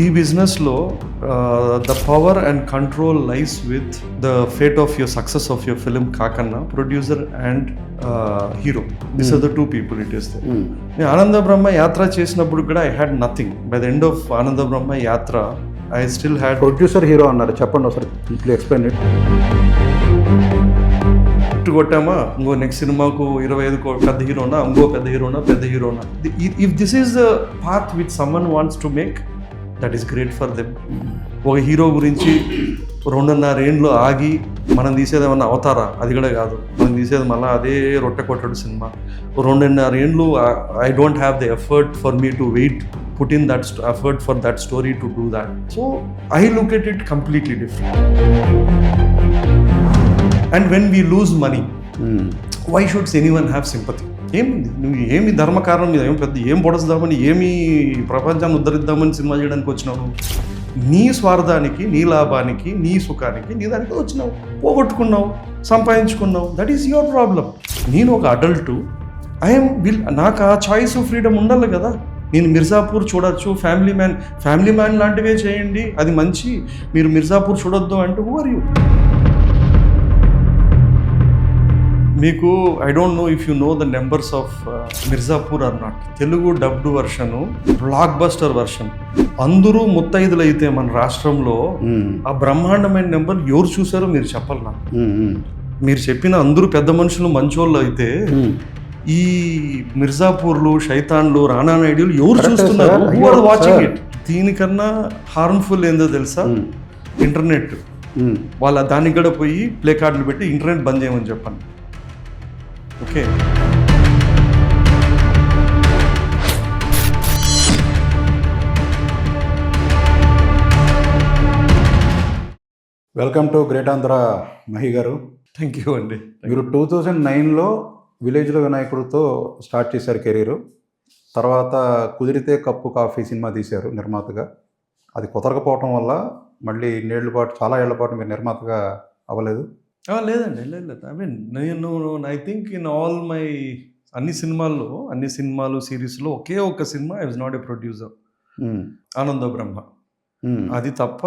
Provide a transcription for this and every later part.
ఈ బిజినెస్లో the power and control lies with the fate of your success of your film కాకన్నా producer and hero this are the two people it is. నేను ఆనంద బ్రహ్మ యాత్ర చేసినప్పుడు కూడా I had nothing. By the end of Ananda Brahma Yatra I still had. Producer hero అన్నారు, చెప్పండి ఒకసారి explain it. కొట్టామా ఇంకో next సినిమాకు 25 పెద్ద హీరోనా, ఇంకో పెద్ద హీరోనా. If this is the path which someone wants to make, that is great for them. ఒక హీరో గురించి 2.5 ఏండ్లు ఆగి మనం తీసేది ఏమన్నా అవతారా? అది కూడా కాదు. మనం తీసేది మళ్ళీ అదే రొట్టె కొట్టడు సినిమా. 2.5 ఏండ్లు I don't have the effort for me to wait, put in that effort for that story to do that. So I look at it completely different. And when we lose money, why should anyone have sympathy? ఏమి ధర్మకారణం మీద ఏం పొడస్తామని, ఏమి ప్రపంచాన్ని ఉద్ధరిద్దామని cinema చేయడానికి వచ్చినావు? నీ స్వార్థానికి, నీ లాభానికి, నీ సుఖానికి, నీ దానికి వచ్చినావు, పోగొట్టుకున్నావు, సంపాదించుకున్నావు. That is your problem. నేను ఒక అడల్ట్, నాకు ఆ చాయిస్ ఫ్రీడమ్ ఉండాలి కదా. నేను మిర్జాపూర్ చూడొచ్చు, ఫ్యామిలీ మ్యాన్ లాంటివే చేయండి, అది మంచి. మీరు మిర్జాపూర్ చూడొద్దు అంటే హూ ఆర్ యూ? మీకు I don't know if you know the numbers of Mirzapur are not. Telugu dubbed version, block buster version, అందరూ ముత్తైదులు అయితే మన రాష్ట్రంలో ఆ బ్రహ్మాండమైన నెంబర్ ఎవరు చూసారో మీరు చెప్పాలి నాకు. మీరు చెప్పిన అందరూ పెద్ద మనుషులు మంచోళ్ళు అయితే ఈ మిర్జాపూర్లు, శైతాన్లు, రానా నాయుడులు ఎవరు చూస్తున్నారు? Who are watching it? దీనికన్నా హార్మ్ఫుల్ ఏందో తెలుసా? ఇంటర్నెట్. వాళ్ళ దానికి కూడా పోయి ప్లే కార్డులు పెట్టి ఇంటర్నెట్ బంద్ చేయమని చెప్పండి. Okay, welcome to great Andhra Mahi garu. Thank you అండి. మీరు 2009లో విలేజ్లో వినాయకుడితో స్టార్ట్ చేశారు కెరీరు. తర్వాత కుదిరితే కప్పు కాఫీ సినిమా తీశారు నిర్మాతగా. అది కుదరకపోవటం వల్ల మళ్ళీ చాలా ఏళ్ల పాటు మీరు నిర్మాతగా అవ్వలేదు. లేదండి, లేదు. ఐ మీన్ నేను I think in all my అన్ని సినిమాలు సిరీస్లో ఒకే ఒక్క cinema I was not a producer, ఆనంద బ్రహ్మ. అది తప్ప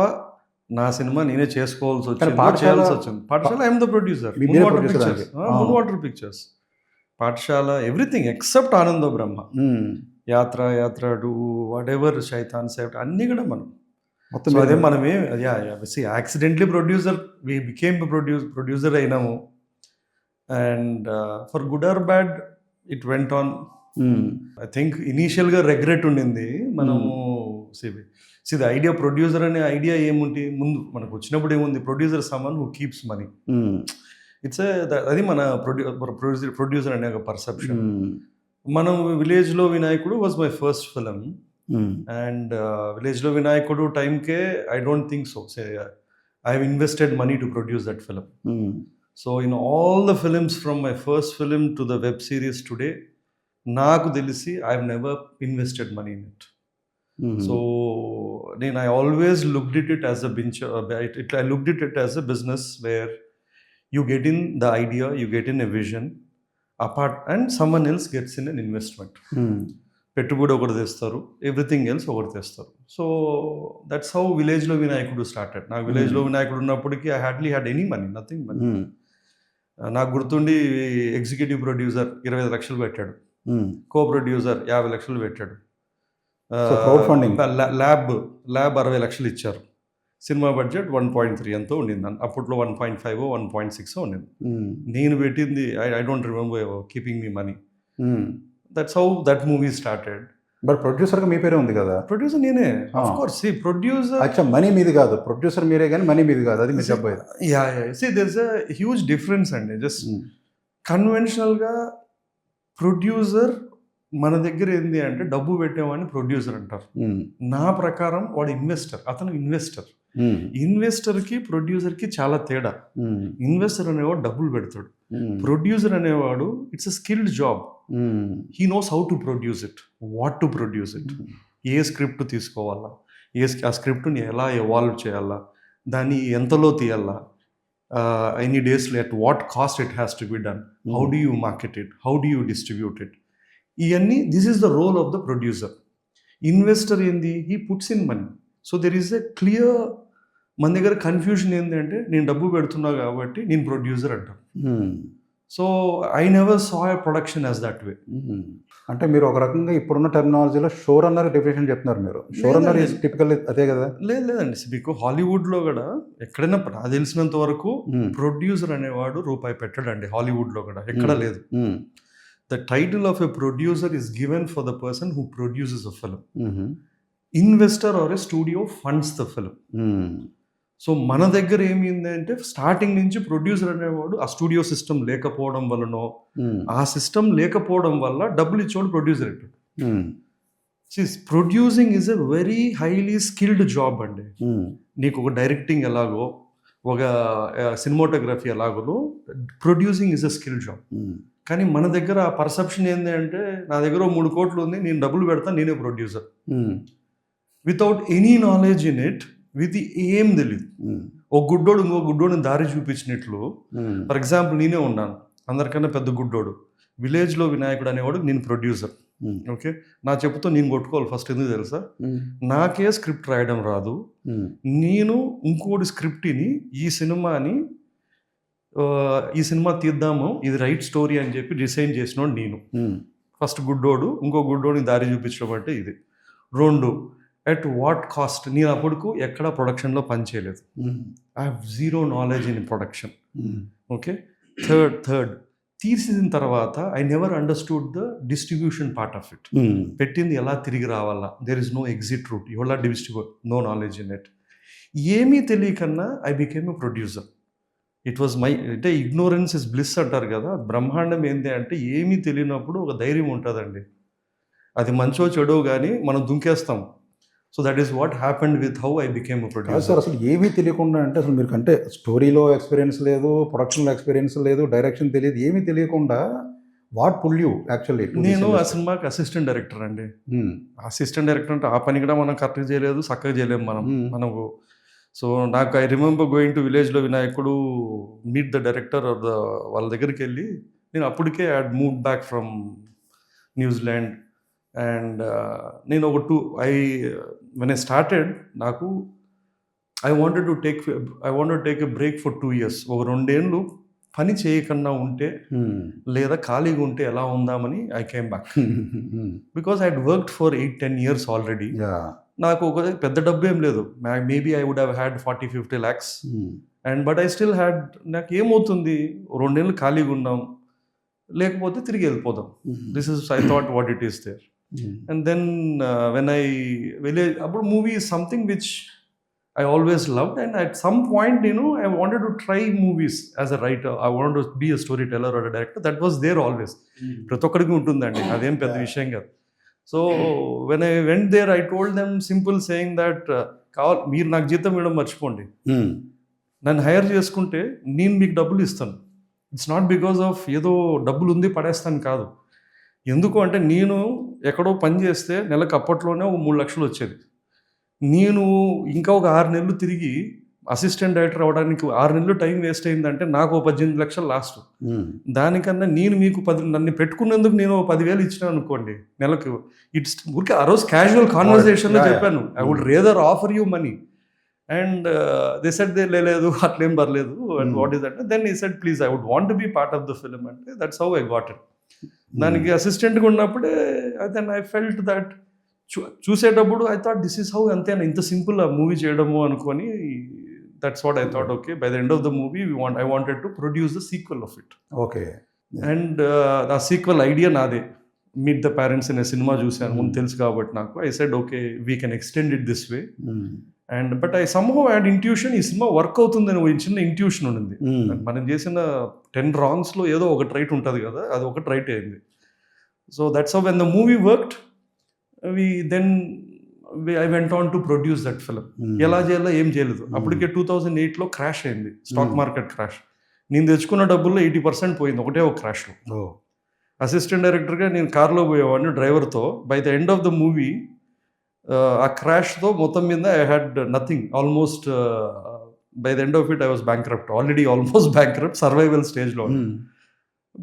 నా సినిమా నేనే చేసుకోవాల్సి వచ్చింది. Pathshala I'm the producer, Moon Water Pictures, Pathshala, everything except Ananda Brahma. Yatra to whatever, Shaitan set అన్నీ కూడా మనం మొత్తం అదే. మనమే accidentally producer, we became producer అయినాము. And for good or bad it went on. I think ఇనీషియల్గా రెగ్రెట్ ఉండింది. మనము ద ఐడియా ప్రొడ్యూసర్ అనే ఐడియా ఏముంది ముందు మనకు వచ్చినప్పుడు ఏముంది? Producer someone who keeps money. It's అది మన ప్రొడ్యూసర్ అనే ఒక పర్సెప్షన్. మనం విలేజ్లో వినాయకుడు was my first film. And విలేజ్లో వినాయకుడు టైంకే I don't think so I have invested money to produce that film. So in all the films from my first film to the web series today, నాకు తెలిసి I have never invested money in it. So I always looked at it as a I looked at it as a business where you get in the idea, you get in a vision apart, and someone else gets in an investment. పెట్టుబడి ఒకటి తెస్తారు, everything else ఒకటి తెస్తారు. So that's how విలేజ్లో వినాయకుడు started. నాకు విలేజ్లో వినాయకుడు ఉన్నప్పటికీ I hardly had any money, nothing money. నాకు గుర్తుండి ఎగ్జిక్యూటివ్ ప్రొడ్యూసర్ 25 లక్షలు పెట్టాడు, కో ప్రొడ్యూసర్ 50 లక్షలు పెట్టాడు, ల్యాబ్ 60 లక్షలు ఇచ్చారు. సినిమా బడ్జెట్ 1.3 ఎంతో ఉండింది. అప్పట్లో 1.5 1.6 ఉండింది. నేను పెట్టింది I don't remember keeping me money. That's how that movie started. But ప్రొడ్యూసర్గా మీ పేరే ఉంది కదా? ప్రొడ్యూసర్ నేనే, ఆఫ్ కోర్స్. ప్రొడ్యూసర్ అచ్చా, మనీ మీది కాదు, ప్రొడ్యూసర్ మీరే కానీ మనీ మీది కాదు, అది మీరు చెప్పేది. There is a huge difference అండి. జస్ట్ కన్వెన్షనల్గా ప్రొడ్యూసర్ మన దగ్గర ఏంది అంటే డబ్బు పెట్టేవాడిని ప్రొడ్యూసర్ అంటారు. నా ప్రకారం వాడు ఇన్వెస్టర్, అతను ఇన్వెస్టర్. ఇన్వెస్టర్కి ప్రొడ్యూసర్కి చాలా తేడా. ఇన్వెస్టర్ అనేవాడు డబ్బులు పెడతాడు, ప్రొడ్యూసర్ అనేవాడు it's a skilled job. He knows how to produce it, what to produce it, a script తీసుకోవాలా, ఆ స్క్రిప్ట్ని ఎలా ఎవాల్వ్ చేయాలా, దాన్ని ఎంతలో తీయాలా, ఎనీ డేస్లో at what cost it has to be done, how do you market it, how do you distribute it. ఇవన్నీ this is the role of the producer. Investor ఏంది? He puts in money. So there is a clear, మన దగ్గర confusion ఏంటంటే నేను డబ్బు పెడుతున్నా కాబట్టి నేను ప్రొడ్యూసర్ అంటాను. So I never saw a production as that way. అంటే మీరు ఒక రకంగా ఇప్పుడున్న టెర్మినాలజీలో షో రన్నర్ డెఫినేషన్ చెప్తున్నారు మీరు. షో రన్నర్ ఈజ్ టిపికల్ అదే కదా? లేదండి, మీకు హాలీవుడ్లో కూడా ఎక్కడైనా నాకు తెలిసినంత వరకు ప్రొడ్యూసర్ అనేవాడు రూపాయి పెట్టడండి. హాలీవుడ్లో కూడా ఎక్కడ లేదు. The title of a producer is given for the person who produces a film. Investor or a studio funds the film. So మన దగ్గర ఏమైందంటే స్టార్టింగ్ నుంచి ప్రొడ్యూసర్ అనేవాడు ఆ స్టూడియో సిస్టమ్ లేకపోవడం వల్లనో, ఆ సిస్టమ్ లేకపోవడం వల్ల డబ్బులు ఇచ్చేవాడు ప్రొడ్యూసర్ అయిపోయాడు. Producing is a very highly skilled job అండి. నీకు ఒక డైరెక్టింగ్ ఎలాగో, ఒక సినిమాటోగ్రఫీ ఎలాగో, producing is a skill job. కానీ మన దగ్గర ఆ పర్సెప్షన్ ఏంటి అంటే, నా దగ్గర 3 కోట్లు ఉంది, నేను డబ్బులు పెడతాను, నేనే producer, without any knowledge in it, with ఏం తెలియదు. ఒక గుడ్డోడు ఇంకో గుడ్డోడిని దారి చూపించినట్లు. ఫర్ ఎగ్జాంపుల్ నేనే ఉన్నాను, అందరికన్నా పెద్ద గుడ్డోడు, విలేజ్లో వినాయకుడు అనేవాడు, నేను ప్రొడ్యూసర్. ఓకే, నా చెప్పుతో నేను కొట్టుకోవాలి ఫస్ట్. ఎందుకు తెలుసా? నాకే స్క్రిప్ట్ రాయడం రాదు. నేను ఇంకోటి స్క్రిప్ట్ని ఈ సినిమా తీద్దాము, ఇది రైట్ స్టోరీ అని చెప్పి డిసైన్ చేసినోడు నేను. ఫస్ట్ గుడ్డోడు, ఇంకో గుడ్డోడిని దారి చూపించడం అంటే ఇది. 2, ఎట్ వాట్ కాస్ట్. నేను అప్పటికు ఎక్కడ ప్రొడక్షన్లో పనిచేయలేదు. I have zero knowledge in production. Okay, third తీసిన తర్వాత I never understood the distribution part of it. పెట్టింది ఎలా తిరిగి రావాలా, there is no exit route, ఎవలా distribute, no knowledge in it. ఏమీ తెలియకన్నా I became a producer. It was my, అంటే ఇగ్నోరెన్స్ ఇస్ బ్లిస్ అంటారు కదా. బ్రహ్మాండం ఏంటి అంటే ఏమీ తెలియనప్పుడు ఒక ధైర్యం ఉంటుందండి. అది మంచో చెడో కానీ మనం దుంకేస్తాం. So that is what happened with how I became a producer. Sir అసలు ఏమీ తెలియకుండా అంటే, అసలు మీరు అంటే స్టోరీలో ఎక్స్పీరియన్స్ లేదు, ప్రొడక్షన్లో ఎక్స్పీరియన్స్ లేదు, డైరెక్షన్ తెలియదు, ఏమీ తెలియకుండా వాట్ పుల్ యూ యాక్చువల్లీ? నేను ఆ సినిమాకి అసిస్టెంట్ డైరెక్టర్ అండి. అసిస్టెంట్ డైరెక్టర్ అంటే ఆ పని కూడా మనం కరెక్ట్గా చేయలేదు, చక్కగా చేయలేము మనకు. సో నాకు ఐ రిమెంబర్ గోయింగ్ టు విలేజ్లో వినాయకుడు, meet the director of the, వాళ్ళ దగ్గరికి వెళ్ళి, నేను అప్పటికే I had moved back from New Zealand. And నేను when I started, నాకు I wanted to take a break for 2 years. ఒక 2 ఏళ్ళు పని చేయకుండా ఉంటే లేదా ఖాళీగా ఉంటే ఎలా ఉందామని I came back. Because I had worked for 8-10 years already. నాకు ఒక పెద్ద డబ్బు ఏం లేదు, maybe I would have had 40-50 lakhs. And but I still had, నాకు ఏమవుతుంది, 2 ఏళ్ళు ఖాళీగా ఉన్నాం, లేకపోతే తిరిగి వెళ్ళిపోదాం. This is I thought what it is there. And then when I about movie is something which I always loved, and at some point, I wanted to try movies as a writer. I wanted to be a storyteller or a director. That was there always. ప్రతి ఒక్కడికి ఉంటుందండి, అదేం పెద్ద విషయం కాదు. So when I went there, I told them simple saying that మీరు నాకు జీతం ఇవ్వడం మర్చిపోండి, నన్ను హైర్ చేసుకుంటే నేను మీకు డబ్బులు ఇస్తాను. ఇట్స్ నాట్ బికాస్ ఆఫ్ ఏదో డబ్బులు ఉంది పడేస్తాను కాదు. ఎందుకు అంటే నేను ఎక్కడో పని చేస్తే నెలకు అప్పట్లోనే ఒక 3 లక్షలు వచ్చేది. నేను ఇంకా ఒక 6 నెలలు తిరిగి అసిస్టెంట్ డైరెక్టర్ అవ్వడానికి 6 నెలలు టైం వేస్ట్ అయిందంటే నాకు 18 లక్షలు లాస్ట్. దానికన్నా నేను మీకు నన్ను పెట్టుకున్నందుకు నేను 10,000 ఇచ్చినాను అనుకోండి నెలకు. ఇట్స్ ఊరికే ఆ రోజు క్యాజువల్ కాన్వర్సేషన్లో చెప్పాను, I would rather offer you money. And they said లేదు అట్లేం పర్లేదు. And what is that? Then he said please I would want to be part of the film. అంటే that's how I got it. దానికి అసిస్టెంట్గా ఉన్నప్పుడే then I felt that, చూసేటప్పుడు I thought this is how, అంతేనా, ఇంత simple ఆ movie చేయడము అనుకొని. That's what I thought. Okay, by the end of the movie I wanted to produce the sequel of it. Okay, and ఆ sequel idea నాదే. Meet the parents అనే cinema చూశాను, ముందు తెలుసు కాబట్టి నాకు. I said okay, we can extend it this way. And but I somehow had intuition, ఈ cinema work అవుతుందని చిన్న ఇంట్యూషన్ ఉండింది. మనం చేసిన 10 wrongsలో ఏదో ఒకటి రైట్ ఉంటుంది కదా, అది ఒకటి రైట్ అయింది. So that's how when the movie worked, I went on to produce that film. ఎలా చేయాలో ఏం చేయలేదు. అప్పటికే 2008లో క్రాష్ అయింది, స్టాక్ మార్కెట్ క్రాష్. నేను తెచ్చుకున్న డబ్బుల్లో 80% పోయింది ఒకటే ఒక క్రాష్లో. అసిస్టెంట్ డైరెక్టర్గా నేను కార్లో పోయేవాడిని డ్రైవర్తో. By the end of the movie ఆ క్రాష్తో మొత్తం మీద I had nothing almost. By the end of it I was bankrupt, already almost bankrupt, survival స్టేజ్లో.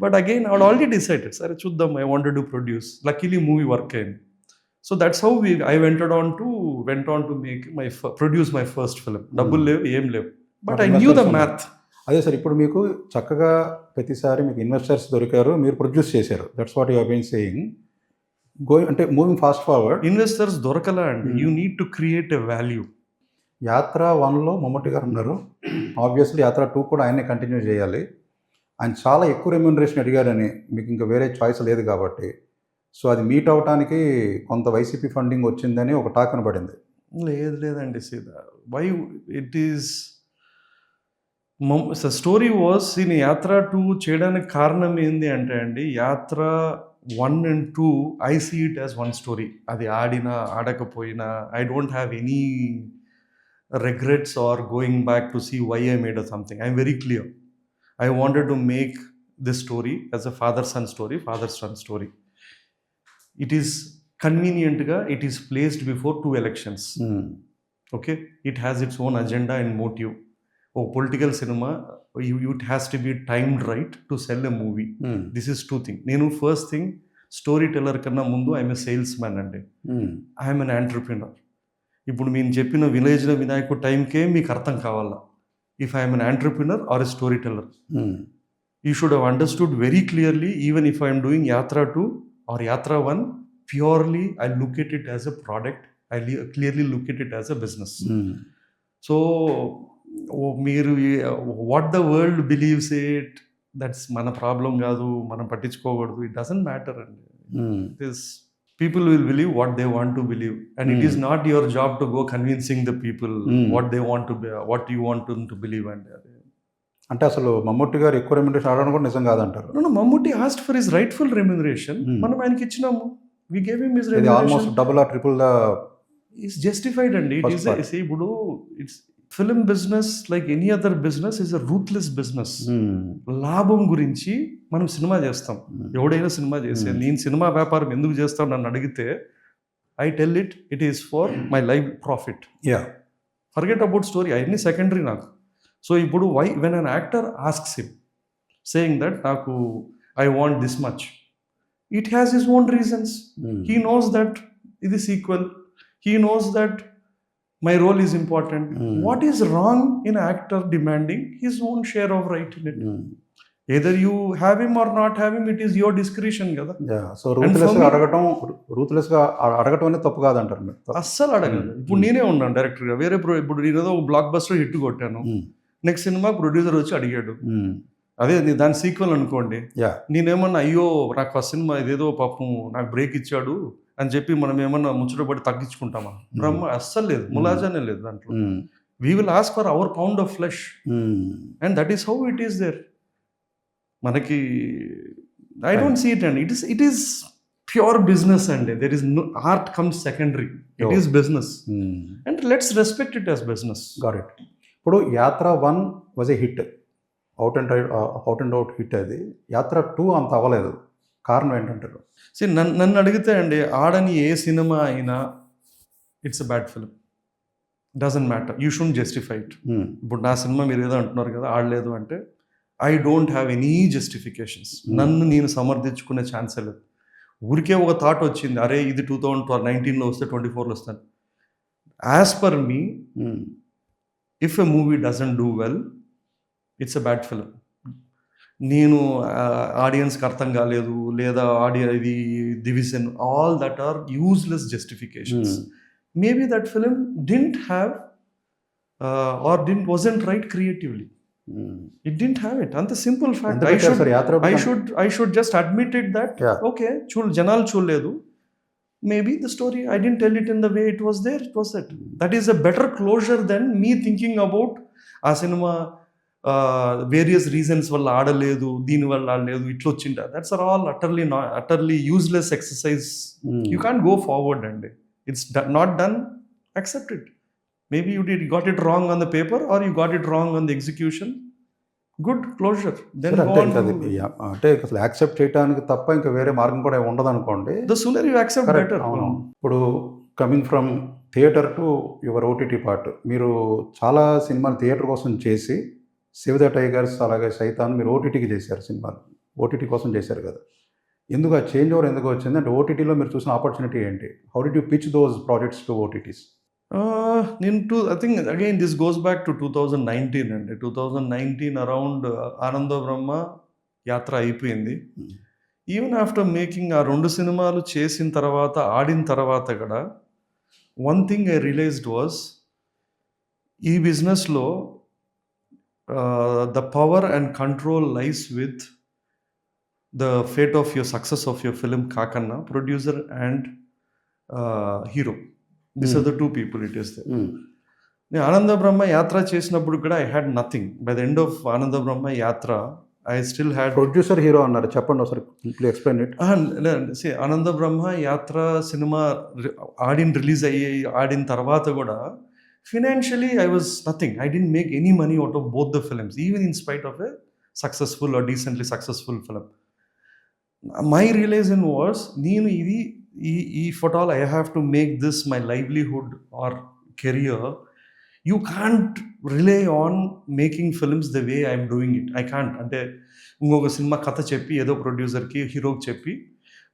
But again I already decided, సరే చూద్దాం, I wanted to produce. Luckily movie work అయింది. So that's how I went on to make produce my first film. డబ్బులు లేవు, ఏం లేవు, but I knew the math. అదే sir, ఇప్పుడు మీకు చక్కగా ప్రతిసారి మీకు ఇన్వెస్టర్స్ దొరికారు, మీరు ప్రొడ్యూస్ చేశారు. That's what you have been saying. అంటే మూవింగ్ ఫాస్ట్ ఫార్వర్డ్, ఇన్వెస్టర్స్ దొరకలా అండి. You need to create a value. Yatra 1లో మమ్మూటి గారు ఉన్నారు, ఆబ్వియస్లీ యాత్ర 2 కూడా ఆయనే కంటిన్యూ చేయాలి. ఆయన చాలా ఎక్కువ రెమ్యూనరేషన్ అడిగారని, మీకు ఇంకా వేరే చాయిస్ లేదు కాబట్టి, సో అది మీట్ అవడానికి కొంత వైసీపీ ఫండింగ్ వచ్చిందని ఒక టాక్ కనబడింది. లేదండి సీదా. Why it is story was in Yatra 2 చేయడానికి కారణం ఏంది అంటే అండి, యాత్ర 1 and 2 I see it as one story. అది ఆడినా ఆడకపోయినా I don't have any regrets or going back to see why I made something. I'm very clear. I wanted to make this story as a father-son story. It is convenient, it is placed before 2 elections. Okay? It has its own agenda and motive. Oh, political cinema, it has to be timed right to sell a movie. This is 2 things. Nenu first thing, storyteller kanna mundu I'm a salesman andi. I am an entrepreneur. ఇప్పుడు నేను చెప్పిన విలేజ్లో వినాయకుడు టైంకే మీకు అర్థం కావాలా, if I'm an entrepreneur or a story teller. You should have understood very clearly, even if I'm doing Yatra 2 or Yatra 1, purely I look at it as a product, I clearly look at it as a business. So మీరు what the world believes it, that's మన problem కాదు, మనం పట్టించుకోకూడదు. It doesn't matter అండి. It is people will believe what they want to believe, and it is not your job to go convincing the people what they want to be, what you want them to believe. And అంటే అసలు మమ్మూటి గారు ఎక్కువ remuneration అడగడం కూడా నిజం కాదంటారు. No, Mammootty asked for his rightful remuneration. మనం ఆయనకి ఇచ్చినాము. We gave him his remuneration. Almost double or triple the is justified అండి. It is see ఇప్పుడు it's film business like any other business is a ruthless business. లాభం గురించి మనం cinema చేస్తాం, ఎవడైనా సినిమా చేసే. నేను సినిమా వ్యాపారం ఎందుకు చేస్తాను నన్ను అడిగితే, I tell it is for my life profit. Forget about story, అవన్నీ సెకండరీ నాకు. సో ఇప్పుడు when an actor asks him saying that నాకు I want this much, it has his own reasons. He knows that ఇది sequel, he knows that my role is important. What is wrong in an actor demanding his own share of right in it? Either you have him or not have him, it is your discretion కదా. So ruthless గా అడగటం అనేది తప్పు కాదంటారు మీరు? అస్సలు అడగదు. ఇప్పుడు నేనే ఉన్నాను డైరెక్టర్గా, వేరే ఇప్పుడు నేను ఏదో బ్లాక్ బస్టర్ హిట్ కొట్టాను, నెక్స్ట్ సినిమా ప్రొడ్యూసర్ వచ్చి అడిగాడు, అదే దాని సీక్వెల్ అనుకోండి, నేనేమన్నా అయ్యో నాకు ఫస్ట్ సినిమా ఇదేదో పాపం నాకు బ్రేక్ ఇచ్చాడు అని చెప్పి మనం ఏమన్నా ముచ్చటపడి తగ్గించుకుంటామా? బ్రహ్మ అస్సలు లేదు, ములాజానే లేదు దాంట్లో. We will ask for our pound of flesh, and that is how it is there. మనకి ఐ డోంట్ సీ ఇట్ అండి, ఇట్ ఈస్ ప్యూర్ బిజినెస్ అండి. There is no art comes secondary, it is business, and let's respect it as business. Got it. ఇప్పుడు Yatra 1 was a hit, out and out hit. అది యాత్ర 2 అంత అవ్వలేదు, కారణం ఏంటంటారు? నన్ను అడిగితే అండి, ఆడని ఏ సినిమా అయినా it's a bad film, doesn't matter, you should justify it. ఇప్పుడు నా సినిమా మీరు ఏదో అంటున్నారు కదా ఆడలేదు అంటే, I don't have any justifications. నన్ను నేను సమర్థించుకునే ఛాన్సే లేదు. ఊరికే ఒక థాట్ వచ్చింది, అరే ఇది 2019లో వస్తే 24లో వస్తాను. As per me, if a movie doesn't do well, it's a bad film. నేను ఆడియన్స్కి అర్థం కాలేదు లేదా ఇది division, all that are useless justifications. Maybe that film didn't have or wasn't right creatively. It didn't have it. అంత simple fact. I should just admit it that okay, జనాలు చూడలేదు, maybe the story I didn't tell it in the way it was there, it was that. That is a better closure than me thinking about ఆ సినిమా various reasons వల్ల ఆడలేదు, దీనివల్ల ఆడలేదు, ఇట్లా వచ్చింట. That's are all utterly useless exercise. You can go forward అండి. It's not done, accept it. Maybe you got it wrong on the paper or you got it wrong on the execution. Good closure. Then go on to... అంటే అసలు accept చేయడానికి తప్ప ఇంకా వేరే మార్గం కూడా ఉండదు అనుకోండి. The sooner you accept, better. ఇప్పుడు coming from theatre to your OTT part, మీరు చాలా సినిమాలు థియేటర్ కోసం చేసి, సేవ్ ద టైగర్స్ అలాగే సైతాన్ మీరు ఓటీటీకి చేశారు సినిమాలు, ఓటీటీ కోసం చేశారు కదా. ఎందుకు ఆ చేంజ్ ఓవర్ ఎందుకు వచ్చింది అంటే ఓటీటీలో మీరు చూసిన ఆపర్చునిటీ ఏంటి? How did you pitch those projects to OTTs? I think again this goes back to 2019 అండి. 2019 అరౌండ్ ఆనంద బ్రహ్మ యాత్ర అయిపోయింది. ఈవెన్ ఆఫ్టర్ మేకింగ్ ఆ 2 సినిమాలు చేసిన తర్వాత, ఆడిన తర్వాత కూడా one thing I realized was ఈ బిజినెస్లో the power and control lies with the fate of your success of your film కాకన్నా producer and hero. These are the two people it is there. నేను ఆనంద బ్రహ్మ యాత్ర చేసినప్పుడు కూడా I had nothing. By the end of Ananda Brahma Yatra I still had producer hero అన్నారు, చెప్పండి ఒకసారి, please explain it. లేదండి, ఆనంద బ్రహ్మ యాత్ర సినిమా ఆడిన తర్వాత కూడా financially I was nothing. I didn't make any money out of both the films, even in spite of a successful or decently successful film. My realisation was నేను ఇది if at all I have to make this my livelihood or career, you can't rely on making films the way I'm doing it. I can't. అంటే ఇంకొక cinema కథ చెప్పి ఏదో ప్రొడ్యూసర్కి హీరోకి చెప్పి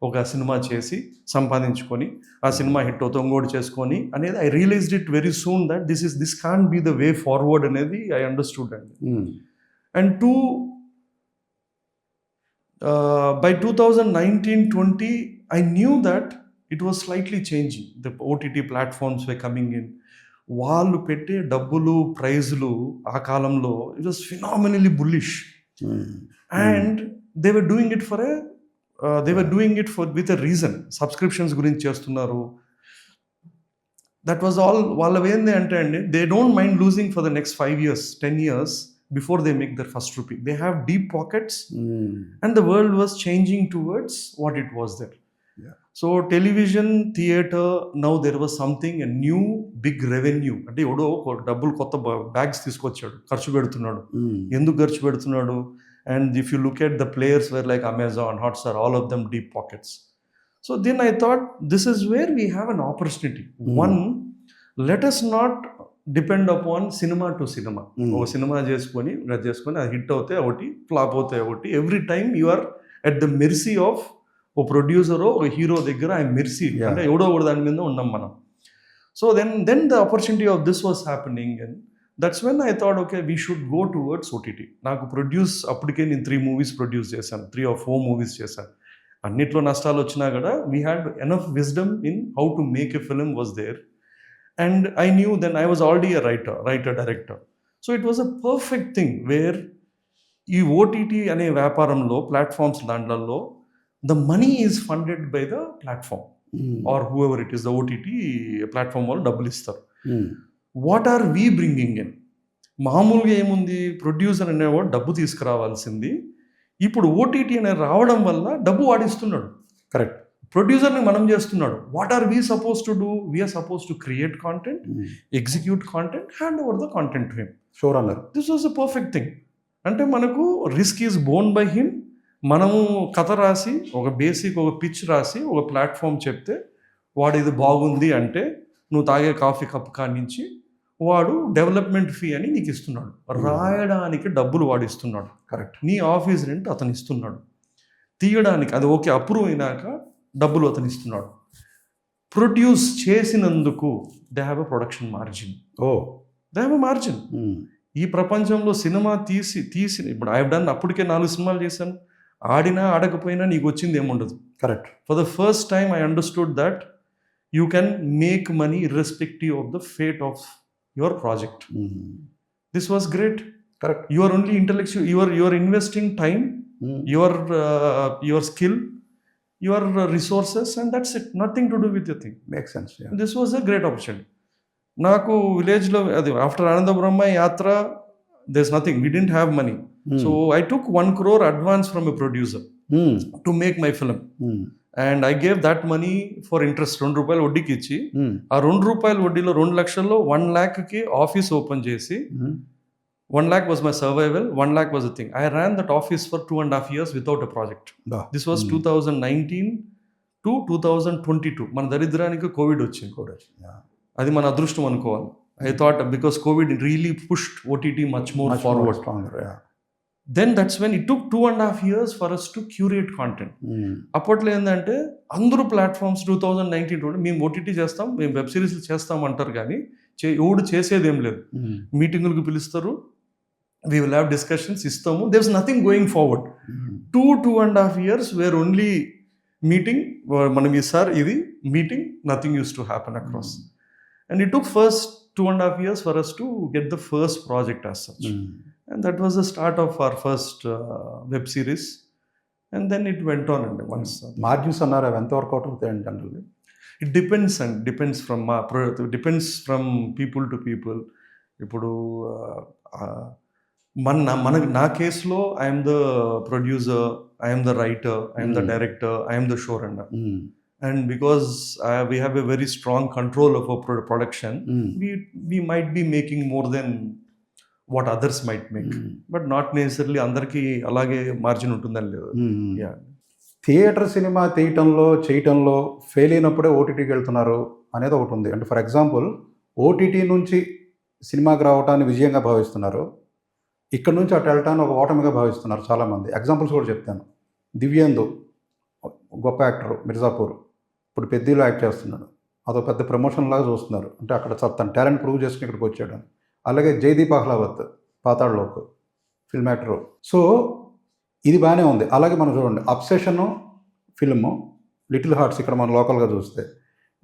ఒక సినిమా చేసి సంపాదించుకొని ఆ సినిమా హిట్ అవుతా ఇంకోటి చేసుకొని అనేది I realised it very soon that this can't be the way forward అనేది ఐ అండర్స్టూడ్ అండి. And by 2019-20 I knew that it was slightly changing. The OTT platforms were coming in. వాళ్ళు పెట్టే డబ్బులు ప్రైజులు ఆ కాలంలో it was phenomenally bullish and they were doing it for with a reason. Subscriptions గురించి చేస్తున్నారు. That was all. వాళ్ళవి ఏంది అంటే అండి, they don't mind losing for the next 5 years 10 years before they make their first rupee. They have deep pockets and the world was changing towards what it was there. So television, theater, now there was something, a new big revenue. అంటే ఎవడో డబ్బులు కొత్త bags తీసుకొచ్చాడు, ఖర్చు పెడుతున్నాడు. ఎందుకు ఖర్చు పెడుతున్నాడు? And if you look at the players where like Amazon, Hotstar, all of them deep pockets. So then I thought this is where we have an opportunity. One, let us not depend upon cinema to cinema. ఒక cinema చేసుకొని అది hit అవుతే ఒకటి, flop అవుతాయి ఒకటి. Every time you are at the mercy of ఓ ప్రొడ్యూసరో ఒక హీరో దగ్గర ఐ మెర్సీ. అంటే ఎవడో ఒకటి దాని మీద ఉన్నాం మనం. So then the opportunity of this was happening and that's when I thought okay we should go towards OTT. నాకు అప్పటికే నేను 3 movies ప్రొడ్యూస్ చేశాను, 3 or 4 movies చేశాను. అన్నిట్లో నష్టాలు వచ్చినా కూడా we had enough wisdom in how to make a film was there. And I knew then I was already a writer director. So it was a perfect thing where ఈ OTT అనే వ్యాపారంలో platforms దాంట్లో the money is funded by the platform or whoever it is, the OTT platform వాళ్ళు డబ్బులు ఇస్తారు. What are we bringing in? మామూలుగా ఏముంది, producer అనేవాడు డబ్బు తీసుకురావాల్సింది. ఇప్పుడు ఓటీటీ అనేది రావడం వల్ల డబ్బు వాడిస్తున్నాడు. కరెక్ట్. ప్రొడ్యూసర్ని మనం చేస్తున్నాడు. What are we supposed to do? We are supposed to create content, execute content, hand over the content to him. Sure అన్నారు. This was a perfect thing. అంటే మనకు risk is borne by him. మనము కథ రాసి ఒక బేసిక్ ఒక pitch రాసి ఒక ప్లాట్ఫామ్ చెప్తే వాడు ఇది బాగుంది అంటే నువ్వు తాగే కాఫీ కప్ కానించి వాడు డెవలప్మెంట్ ఫీ అని నీకు ఇస్తున్నాడు. రాయడానికి డబ్బులు వాడు ఇస్తున్నాడు. కరెక్ట్. నీ ఆఫీస్ రెంట్ అతను ఇస్తున్నాడు. తీయడానికి అది ఓకే అప్రూవ్ అయినాక డబ్బులు అతను ఇస్తున్నాడు. ప్రొడ్యూస్ చేసినందుకు they have a production margin. They have a margin. ఈ ప్రపంచంలో సినిమా తీసి ఇప్పుడు ఐ హావ్ డన్, అప్పటికే 4 సినిమాలు చేశాను. ఆడినా ఆడకపోయినా నీకు వచ్చింది ఏముండదు. Correct. For the first time I understood that you can make money irrespective of the fate of your project. This was great. Correct. You are only intellectual, you are investing time, your skill, your resources, and that's it. Nothing to do with your thing. Makes sense. Yeah. This was a great opportunity. Naku village lo after Ananda Brahma yatra there's nothing, we didn't have money. So I took 1 crore advance from a producer to make my film. And I gave that money for interest. 2 రూపాయలు వడ్డీకి ఇచ్చి ఆ 2 రూపాయల వడ్డీలో 2 లక్షల్లో 1 lakh కి office open చేసి 1 lakh was my survival, 1 lakh was the thing. I ran that office for 2.5 years without a project. This was 2019 to 2022. మన దరిద్రానికి కోవిడ్ వచ్చింది. అది మన అదృష్టం అనుకోవాలి. I thought because COVID really pushed OTT much more forward. Stronger, yeah. Then that's when it took 2.5 years for us to curate content. అప్పట్లో ఏంటంటే అందరూ ప్లాట్ఫామ్స్ 2019 మేము ఓటీటీ చేస్తాం, మేము వెబ్ సిరీస్లు చేస్తాం అంటారు, కానీ ఎవడు చేసేది ఏం లేదు. మీటింగులకు పిలుస్తారు, వీ విల్ హ్యావ్ డిస్కషన్స్, ఇస్తాము, there is nothing going forward. 2.5 years where only meeting, మనం ఈసారి ఇది meeting, nothing use to happen across. And it took first 2.5 years for us to get the first project as such. And that was the start of our first web series. And then it went on and once. Margins అన్నారు, అవి ఎంతవరకు out అవుతాయండి generally? It depends and depends from people to people. ఇప్పుడు నా కేసులో I'm the producer, I'm the writer, I'm the director, I'm the show runner. And because we have a very strong control of our production, we might be making more than what others might make, but not necessarily అందరికి అలాగే margin ఉంటుందని లేదు. Theatre cinema చేయటంలో fail అయినప్పుడే ఓటీటీకి వెళ్తున్నారు అనేది ఒకటి ఉంది. అంటే ఫర్ ఎగ్జాంపుల్ ఓటీటీ నుంచి సినిమాకి రావటాన్ని విజయంగా భావిస్తున్నారు, ఇక్కడ నుంచి అటు వెళ్ళటాన్ని ఒక ఓటమిగా భావిస్తున్నారు చాలామంది. ఎగ్జాంపుల్స్ కూడా చెప్తాను. దివ్యేందు గొప్ప యాక్టర్, మిర్జాపూర్, ఇప్పుడు పెద్దలో యాక్ట్ చేస్తున్నాడు, అదొక పెద్ద ప్రమోషన్ లాగా చూస్తున్నారు, అంటే అక్కడ తన టాలెంట్ ప్రూవ్ చేసుకుని ఇక్కడికి వచ్చాడు. అలాగే Jaideep Ahlawat Paatal Lok film actor. So ఇది బాగానే ఉంది. అలాగే మనం చూడండి అబ్సెషను ఫిల్ము, లిటిల్ హార్ట్స్ ఇక్కడ మనం లోకల్గా చూస్తే,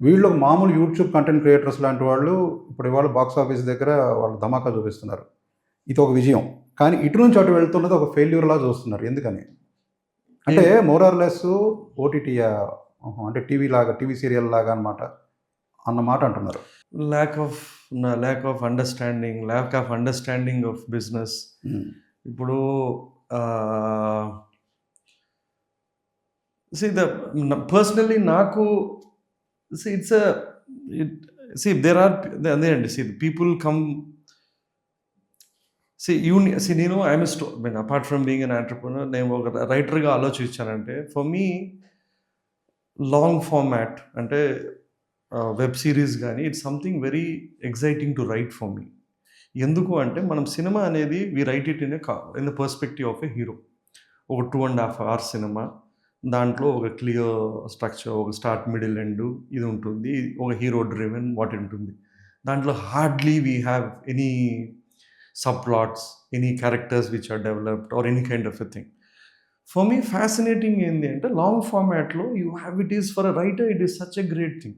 వీళ్ళు మామూలు యూట్యూబ్ కంటెంట్ క్రియేటర్స్ లాంటి వాళ్ళు ఇప్పుడు ఇవాళ బాక్స్ ఆఫీస్ దగ్గర వాళ్ళు ధమాకా చూపిస్తున్నారు. ఇది ఒక విజయం, కానీ ఇటు నుంచి అటు వెళ్తున్నది ఒక ఫెయిల్యూర్ లాగా చూస్తున్నారు. ఎందుకని అంటే మోర్ ఆర్ లెస్ ఓటీటీ అంటే టీవీ సీరియల్ లాగా అన్నమాట అంటున్నారు. Lack of understanding of business. ఇప్పుడు పర్సనల్లీ నాకు అదే అండి, పీపుల్ కమ్ నేను apart from being an entrepreneur, నేను ఒక రైటర్గా ఆలోచించానంటే ఫర్ మీ లాంగ్ ఫార్మాట్ అంటే వెబ్ సిరీస్ కానీ it's something very exciting to write for me. ఎందుకు అంటే మనం సినిమా అనేది we write it in the perspective of a hero. ఒక 2.5 hours సినిమా, దాంట్లో ఒక క్లియర్ స్ట్రక్చర్, ఒక స్టార్ట్ మిడిల్ ఎండ్ ఇది ఉంటుంది, ఒక హీరో డ్రివెన్ వాట్ ఉంటుంది. దాంట్లో hardly we have any subplots, any characters which are developed or any kind of a thing. For me, fascinating ఏంది అంటే లాంగ్ ఫార్మాట్లో you have, it is for a writer, it is such a great thing.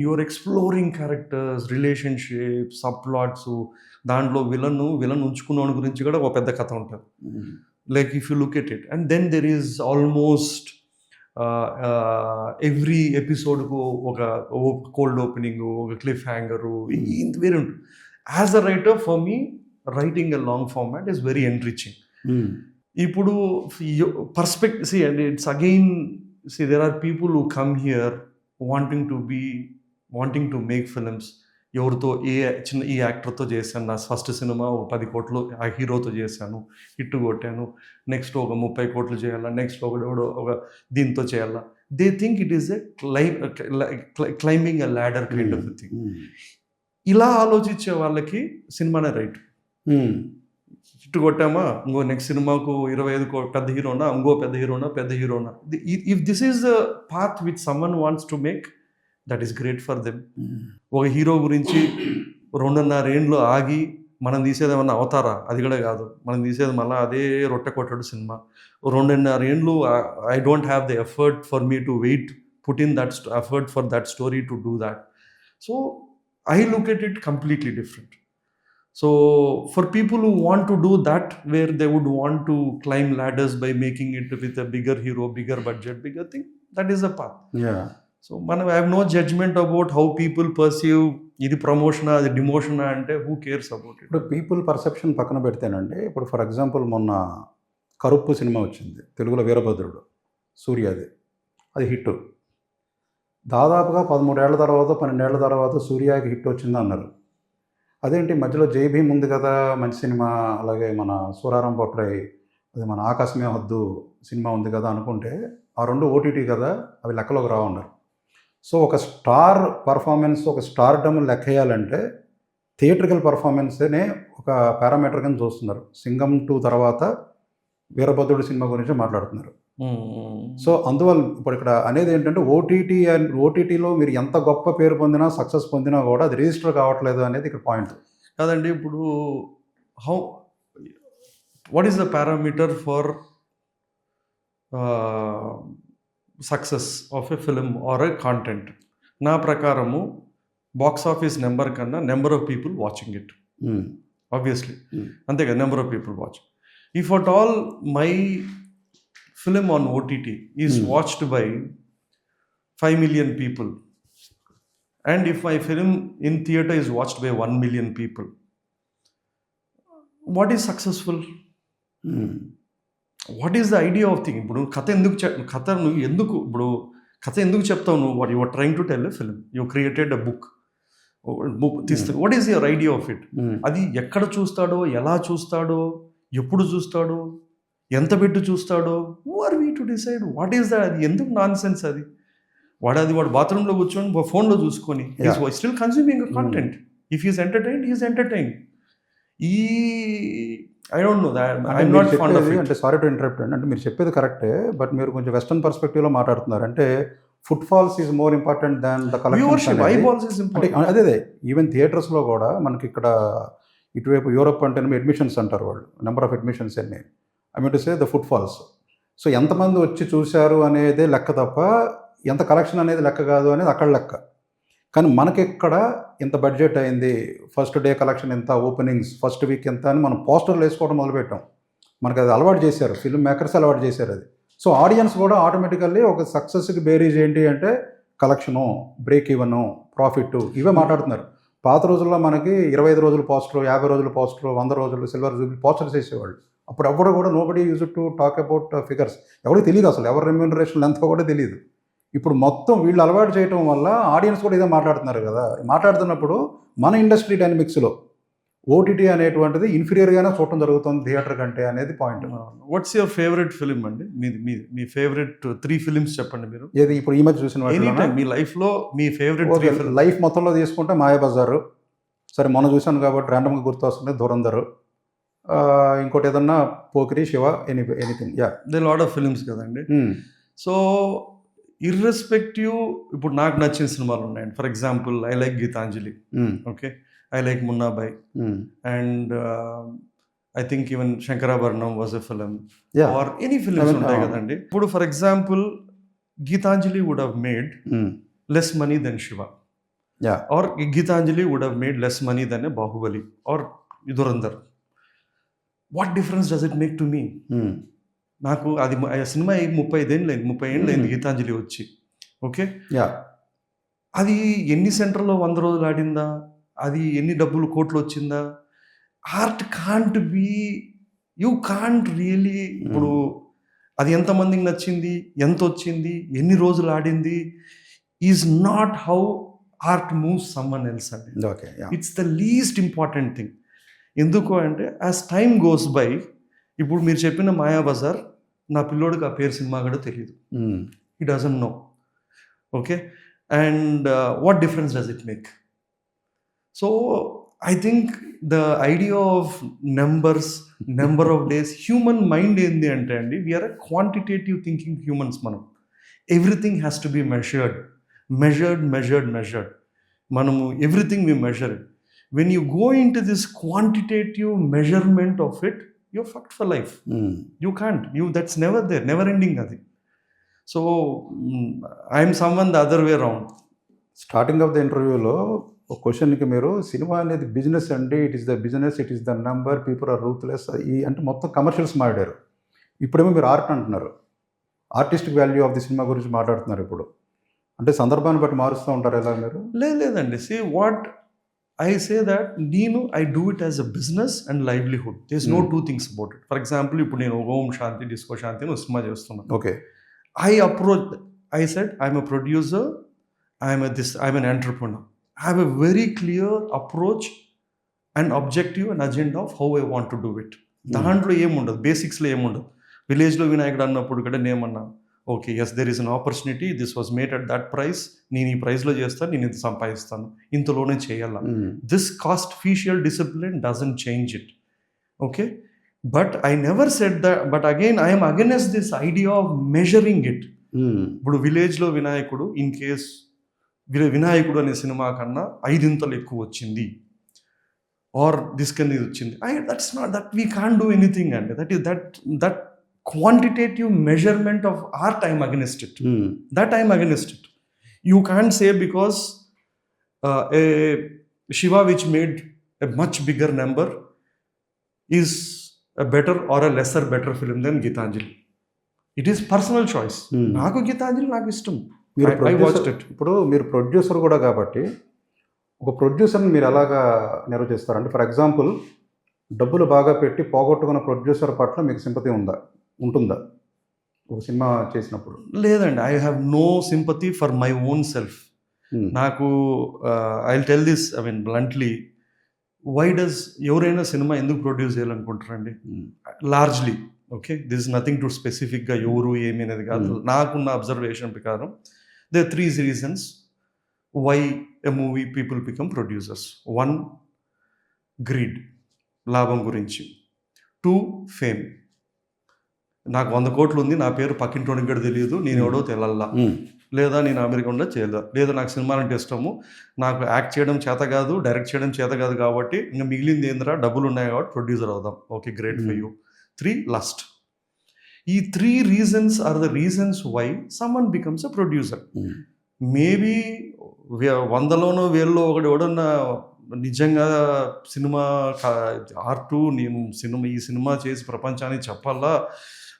You are exploring characters, relationships, subplots. దాంట్లో villain ఉంచుకున్న గురించి కూడా ఒక పెద్ద కథ ఉంటుంది. Like if you look at it, and then there is almost every ఎపిసోడ్కు ఒక కోల్డ్ ఓపెనింగ్, ఒక క్లిఫ్ హ్యాంగరు, ఇంత వేరే ఉంటుంది. As a writer for me writing a long format is very enriching. ఇప్పుడు perspective, and it's again, there are people who come here wanting to make films. ఎవరితో ఈ యాక్టర్తో చేశాను, నా ఫస్ట్ సినిమా ఒక 10 కోట్లు ఆ హీరోతో చేశాను, హిట్ కొట్టాను, నెక్స్ట్ ఒక 30 కోట్లు చేయాలా, నెక్స్ట్ ఒక దీంతో చేయాలా. They think it is a climbing a ladder kind of thing. ఇలా ఆలోచించే వాళ్ళకి సినిమానే రైట్. హిట్ కొట్టామా, ఇంకో నెక్స్ట్ సినిమాకు 25 పెద్ద హీరోనా, ఇంకో పెద్ద హీరోనా. If this is the path which someone wants to make, that is great for them. ఒక హీరో గురించి 2.5 ఏళ్ళు ఆగి మనం తీసేది ఏమన్నా అవతారా? అది కూడా కాదు. మనం తీసేది మళ్ళీ అదే రొట్టె కొట్టడు సినిమా. 2.5 ఏళ్ళు I don't have the effort for me to wait, put in that effort for that story to do that. So I look at it completely different. So for people who want to do that, where they would want to climb ladders by making it with a bigger hero, bigger budget, bigger thing, that is a path. Yeah. So I have no judgment about how people perceive ఇది ప్రమోషనా, అది డిమోషనా అంటే who cares about it. ఇప్పుడు people perception పక్కన పెడితేనండి, ఇప్పుడు for example మొన్న Karuppu cinema వచ్చింది తెలుగులో, వీరభద్రుడు, సూర్యాది, అది హిట్. దాదాపుగా 13 ఏళ్ల తర్వాత 12 ఏళ్ల తర్వాత సూర్యాకి హిట్ వచ్చింది అన్నారు. అదేంటి మధ్యలో జై భీమ్ ఉంది కదా, మంచి సినిమా, అలాగే మన సూరారం పొట్రై, అది మన ఆకాశమే హద్దు సినిమా ఉంది కదా అనుకుంటే, ఆ రెండు ఓటీటీ కదా, అవి లెక్కలోకి రావన్నారు. సో ఒక స్టార్ పర్ఫార్మెన్స్, ఒక స్టార్డమ్ లెక్కేయాలంటే థియేట్రికల్ పర్ఫార్మెన్స్నే ఒక పారామీటర్ కింద చూస్తున్నారు. సింగం 2 తర్వాత వీరభద్రుడు సినిమా గురించి మాట్లాడుతున్నారు. సో అందువల్ల ఇప్పుడు ఇక్కడ అనేది ఏంటంటే ఓటీటీలో మీరు ఎంత గొప్ప పేరు పొందినా సక్సెస్ పొందినా కూడా అది రిజిస్టర్ కావట్లేదు అనేది ఇక్కడ పాయింట్ కాదండి. ఇప్పుడు what is the parameter for success of a film or a content? నా ప్రకారము బాక్స్ ఆఫీస్ నెంబర్ కన్నా number of people watching it, obviously. అంతే కదా, number of people watch. If at all my film on OTT is watched by 5 million people, and if my film in theater is watched by 1 million people, what is successful? What is the idea of thing? ఇప్పుడు కథ ఎందుకు చెప్తావు నువ్వు? what you are trying to tell a film, you created a book తీస్తే, what is your idea of it? అది ఎక్కడ చూస్తాడో, ఎలా చూస్తాడో, ఎప్పుడు చూస్తాడో, ఎంత పెట్టి చూస్తాడో, who are we to decide what is the? అది ఎందుకు నాన్ సెన్స్ అది? వాడు బాత్రూంలో కూర్చొని ఫోన్లో చూసుకొని still consuming content. If is entertained, he's entertained. I don't know that, I'm not fond of it. అంటే సారీ టు ఇంటరప్ట్ అండి, అంటే మీరు చెప్పేది కరెక్టే, బట్ మీరు కొంచెం వెస్టర్న్ పర్స్పెక్టివ్లో మాట్లాడుతున్నారు. అంటే foot falls is more important than the collection. అదే ఈవెన్ థియేటర్స్లో కూడా మనకి ఇక్కడ ఇటువైపు యూరోప్ అంటే అడ్మిషన్స్ అంటారు వాళ్ళు, నెంబర్ ఆఫ్ అడ్మిషన్స్ అన్నీ. I mean to say the foot falls. So ఎంతమంది వచ్చి చూశారు అనేదే లెక్క తప్ప ఎంత కలెక్షన్ అనేది లెక్క కాదు అనేది అక్కడ లెక్క. కానీ మనకి ఇక్కడ ఇంత బడ్జెట్ అయింది, ఫస్ట్ డే కలెక్షన్ ఎంత, ఓపెనింగ్స్ ఫస్ట్ వీక్ ఎంత అని మనం పోస్టర్లు వేసుకోవడం మొదలుపెట్టాం. మనకు అది అలవాటు చేశారు, ఫిల్మ్ మేకర్స్ అలవాటు చేశారు అది. సో ఆడియన్స్ కూడా ఆటోమేటికల్లీ ఒక సక్సెస్కి బేరీజ్ ఏంటి అంటే కలెక్షను, బ్రేక్ ఈవెను, ప్రాఫిట్, ఇవే మాట్లాడుతున్నారు. పాత రోజుల్లో మనకి 25 రోజులు పోస్టర్, 50 రోజులు పోస్టర్, 100 రోజులు సిల్వర్ జూబ్లీ పోస్టర్స్ వేసేవాళ్ళు. అప్పుడు ఎవరు కూడా nobody use to talk about figures. ఎవరికి తెలియదు అసలు, ఎవరి రెమ్యూనరేషన్ ఎంతో కూడా తెలియదు. ఇప్పుడు మొత్తం వీళ్ళు అలవాటు చేయడం వల్ల ఆడియన్స్ కూడా ఇదే మాట్లాడుతున్నారు కదా. మాట్లాడుతున్నప్పుడు మన ఇండస్ట్రీ డైనమిక్స్లో ఓటీటీ అనేటువంటిది ఇన్ఫీరియర్గానే చూడటం జరుగుతుంది థియేటర్ కంటే అనేది point. What's your favourite film అండి? మీ ఫేవరెట్ 3 ఫిలిమ్స్ చెప్పండి మీరు. ఏది ఇప్పుడు ఈ మధ్య చూసిన మీ లైఫ్లో మీ ఫేవరెట్ లైఫ్ మొత్తంలో తీసుకుంటే మాయాబజారు, సరే మొన్న చూశాను కాబట్టి ర్యాండమ్గా గుర్తు వస్తుంది, ధురంధర్, ఇంకోటి ఏదన్నా Pokiri, Shiva, anything. They lot of films కదండి. సో ఇర్రెస్పెక్టివ్, ఇప్పుడు నాకు నచ్చిన సినిమాలు ఉన్నాయండి. For example I like Geethanjali, okay, I like Munnabhai, and I think even Sankarabharanam was a film, or any films ఉంటాయి కదండి. ఇప్పుడు for example Geethanjali would have made less money then Shiva, or Geethanjali would have made less money then a Baahubali or Dhurandhar. What difference does it make to me? నాకు అది cinema 30 ఏళ్ళు అయింది గీతాంజలి వచ్చి, okay. అది ఎన్ని సెంటర్లో 100 రోజులు ఆడిందా, అది ఎన్ని డబ్బులు కోట్లు వచ్చిందా? Art can't be, you can't really. ఇప్పుడు అది ఎంతమందికి నచ్చింది, ఎంత వచ్చింది, ఎన్ని రోజులు ఆడింది is not how art moves someone else అండి. It's the least important thing. ఎందుకు అంటే యాజ్ టైమ్ గోస్ బై, ఇప్పుడు మీరు చెప్పిన మాయాబజార్ నా పిల్లోడికి ఆ పేరు సినిమా కూడా తెలియదు, he doesn't know, okay, and what difference does it make? So I think the idea of numbers, number of days, human mind endi ante andi, we are a quantitative thinking humans. Manam everything has to be measured manamu everything we measure it. When you go into this quantitative measurement of it, you're fucked for life. You can't, that's never there, never ending adi. So I am someone the other way around. Starting of the ఇంటర్వ్యూలో ఒక క్వశ్చన్కి మీరు సినిమా అనేది business అండి, it is the business, it is the number, people are ruthless, ఈ అంటే మొత్తం కమర్షియల్స్ మాట్లాడారు. ఇప్పుడేమో మీరు ఆర్ట్ అంటున్నారు, ఆర్టిస్టిక్ వాల్యూ ఆఫ్ ది సినిమా గురించి మాట్లాడుతున్నారు. ఇప్పుడు అంటే సందర్భాన్ని బట్టి మారుస్తూ ఉంటారు ఎలా మీరు? లేదండి. See what I say that I do it as a business and livelihood. There's no two things about it. For example, ఇప్పుడు నేను ఓం శాంతి డిస్కో శాంతి అని సినిమా చేస్తున్నాను. Okay, I said I'm a producer, I'm an entrepreneur. I have a very clear approach and objective and agenda of how I want to do it. దాంట్లో ఏముండదు, బేసిక్స్లో ఏముండదు. విలేజ్లో వినాయకుడు అన్నప్పుడు కూడా నేమన్నా, okay, yes there is an opportunity, this was made at that price, నేను ఈ ప్రైస్లో చేస్తాను, నేను ఇంత సంపాదిస్తాను, ఇంతలోనే చేయాల. This cost fiscal discipline doesn't change it, okay. But I never said that. But again I'm against this idea of measuring it. ఇప్పుడు విలేజ్లో వినాయకుడు ఇన్ కేస్ వినాయకుడు అనే సినిమా కన్నా 5 ఎక్కువ వచ్చింది, ఆర్ దిస్ కెన్ ఇది వచ్చింది, that's not that we can't do anything అండి. That is that quantitative measurement of art, I'm against it. That I'm against it. You can't say because a Shiva which made a much bigger number is a better or a lesser better film than Gitanjali. It is personal choice. నాకు గీతాంజలి నాకు ఇష్టం. I watched it. ఇప్పుడు మీరు producer కూడా కాబట్టి ఒక ప్రొడ్యూసర్ని మీరు ఎలాగా నిర్వచిస్తారంటే, ఫర్ ఎగ్జాంపుల్ డబ్బులు బాగా పెట్టి పోగొట్టుకున్న ప్రొడ్యూసర్ పట్ల మీకు సింపతి ఉంటుందా ఒక సినిమా చేసినప్పుడు? లేదండి, I have no sympathy for my own self. నాకు I will tell this, I mean bluntly, why does ఎవరైనా సినిమా ఎందుకు ప్రొడ్యూస్ చేయాలనుకుంటారండి? Largely okay, this is nothing to స్పెసిఫిక్గా ఎవరు ఏమి అనేది కాదు. నాకున్న అబ్జర్వేషన్ ప్రకారం there are 3 reasons why a movie people become producers. 1, greed, లాభం గురించి. 2, fame. నాకు 100 కోట్లు ఉంది, నా పేరు పక్కింటోనికి కూడా తెలియదు, నేను ఎవడో తెలల్లా, లేదా నేను అమెరికా ఉండా చేయలేదు, లేదా నాకు సినిమాలు అంటే ఇష్టము, నాకు యాక్ట్ చేయడం చేత కాదు, డైరెక్ట్ చేయడం చేత కాదు, కాబట్టి ఇంకా మిగిలింది ఏంద్రా, డబ్బులు ఉన్నాయి కాబట్టి ప్రొడ్యూసర్ అవుదాం. Okay, great for you. 3, lust. ఈ 3 reasons are the reasons why someone becomes a producer. Maybe 100లోనో 1000లో ఒకటి ఎవడన్నా నిజంగా సినిమా ఆర్టు, నేను ఈ సినిమా చేసి ప్రపంచానికి చెప్పాలా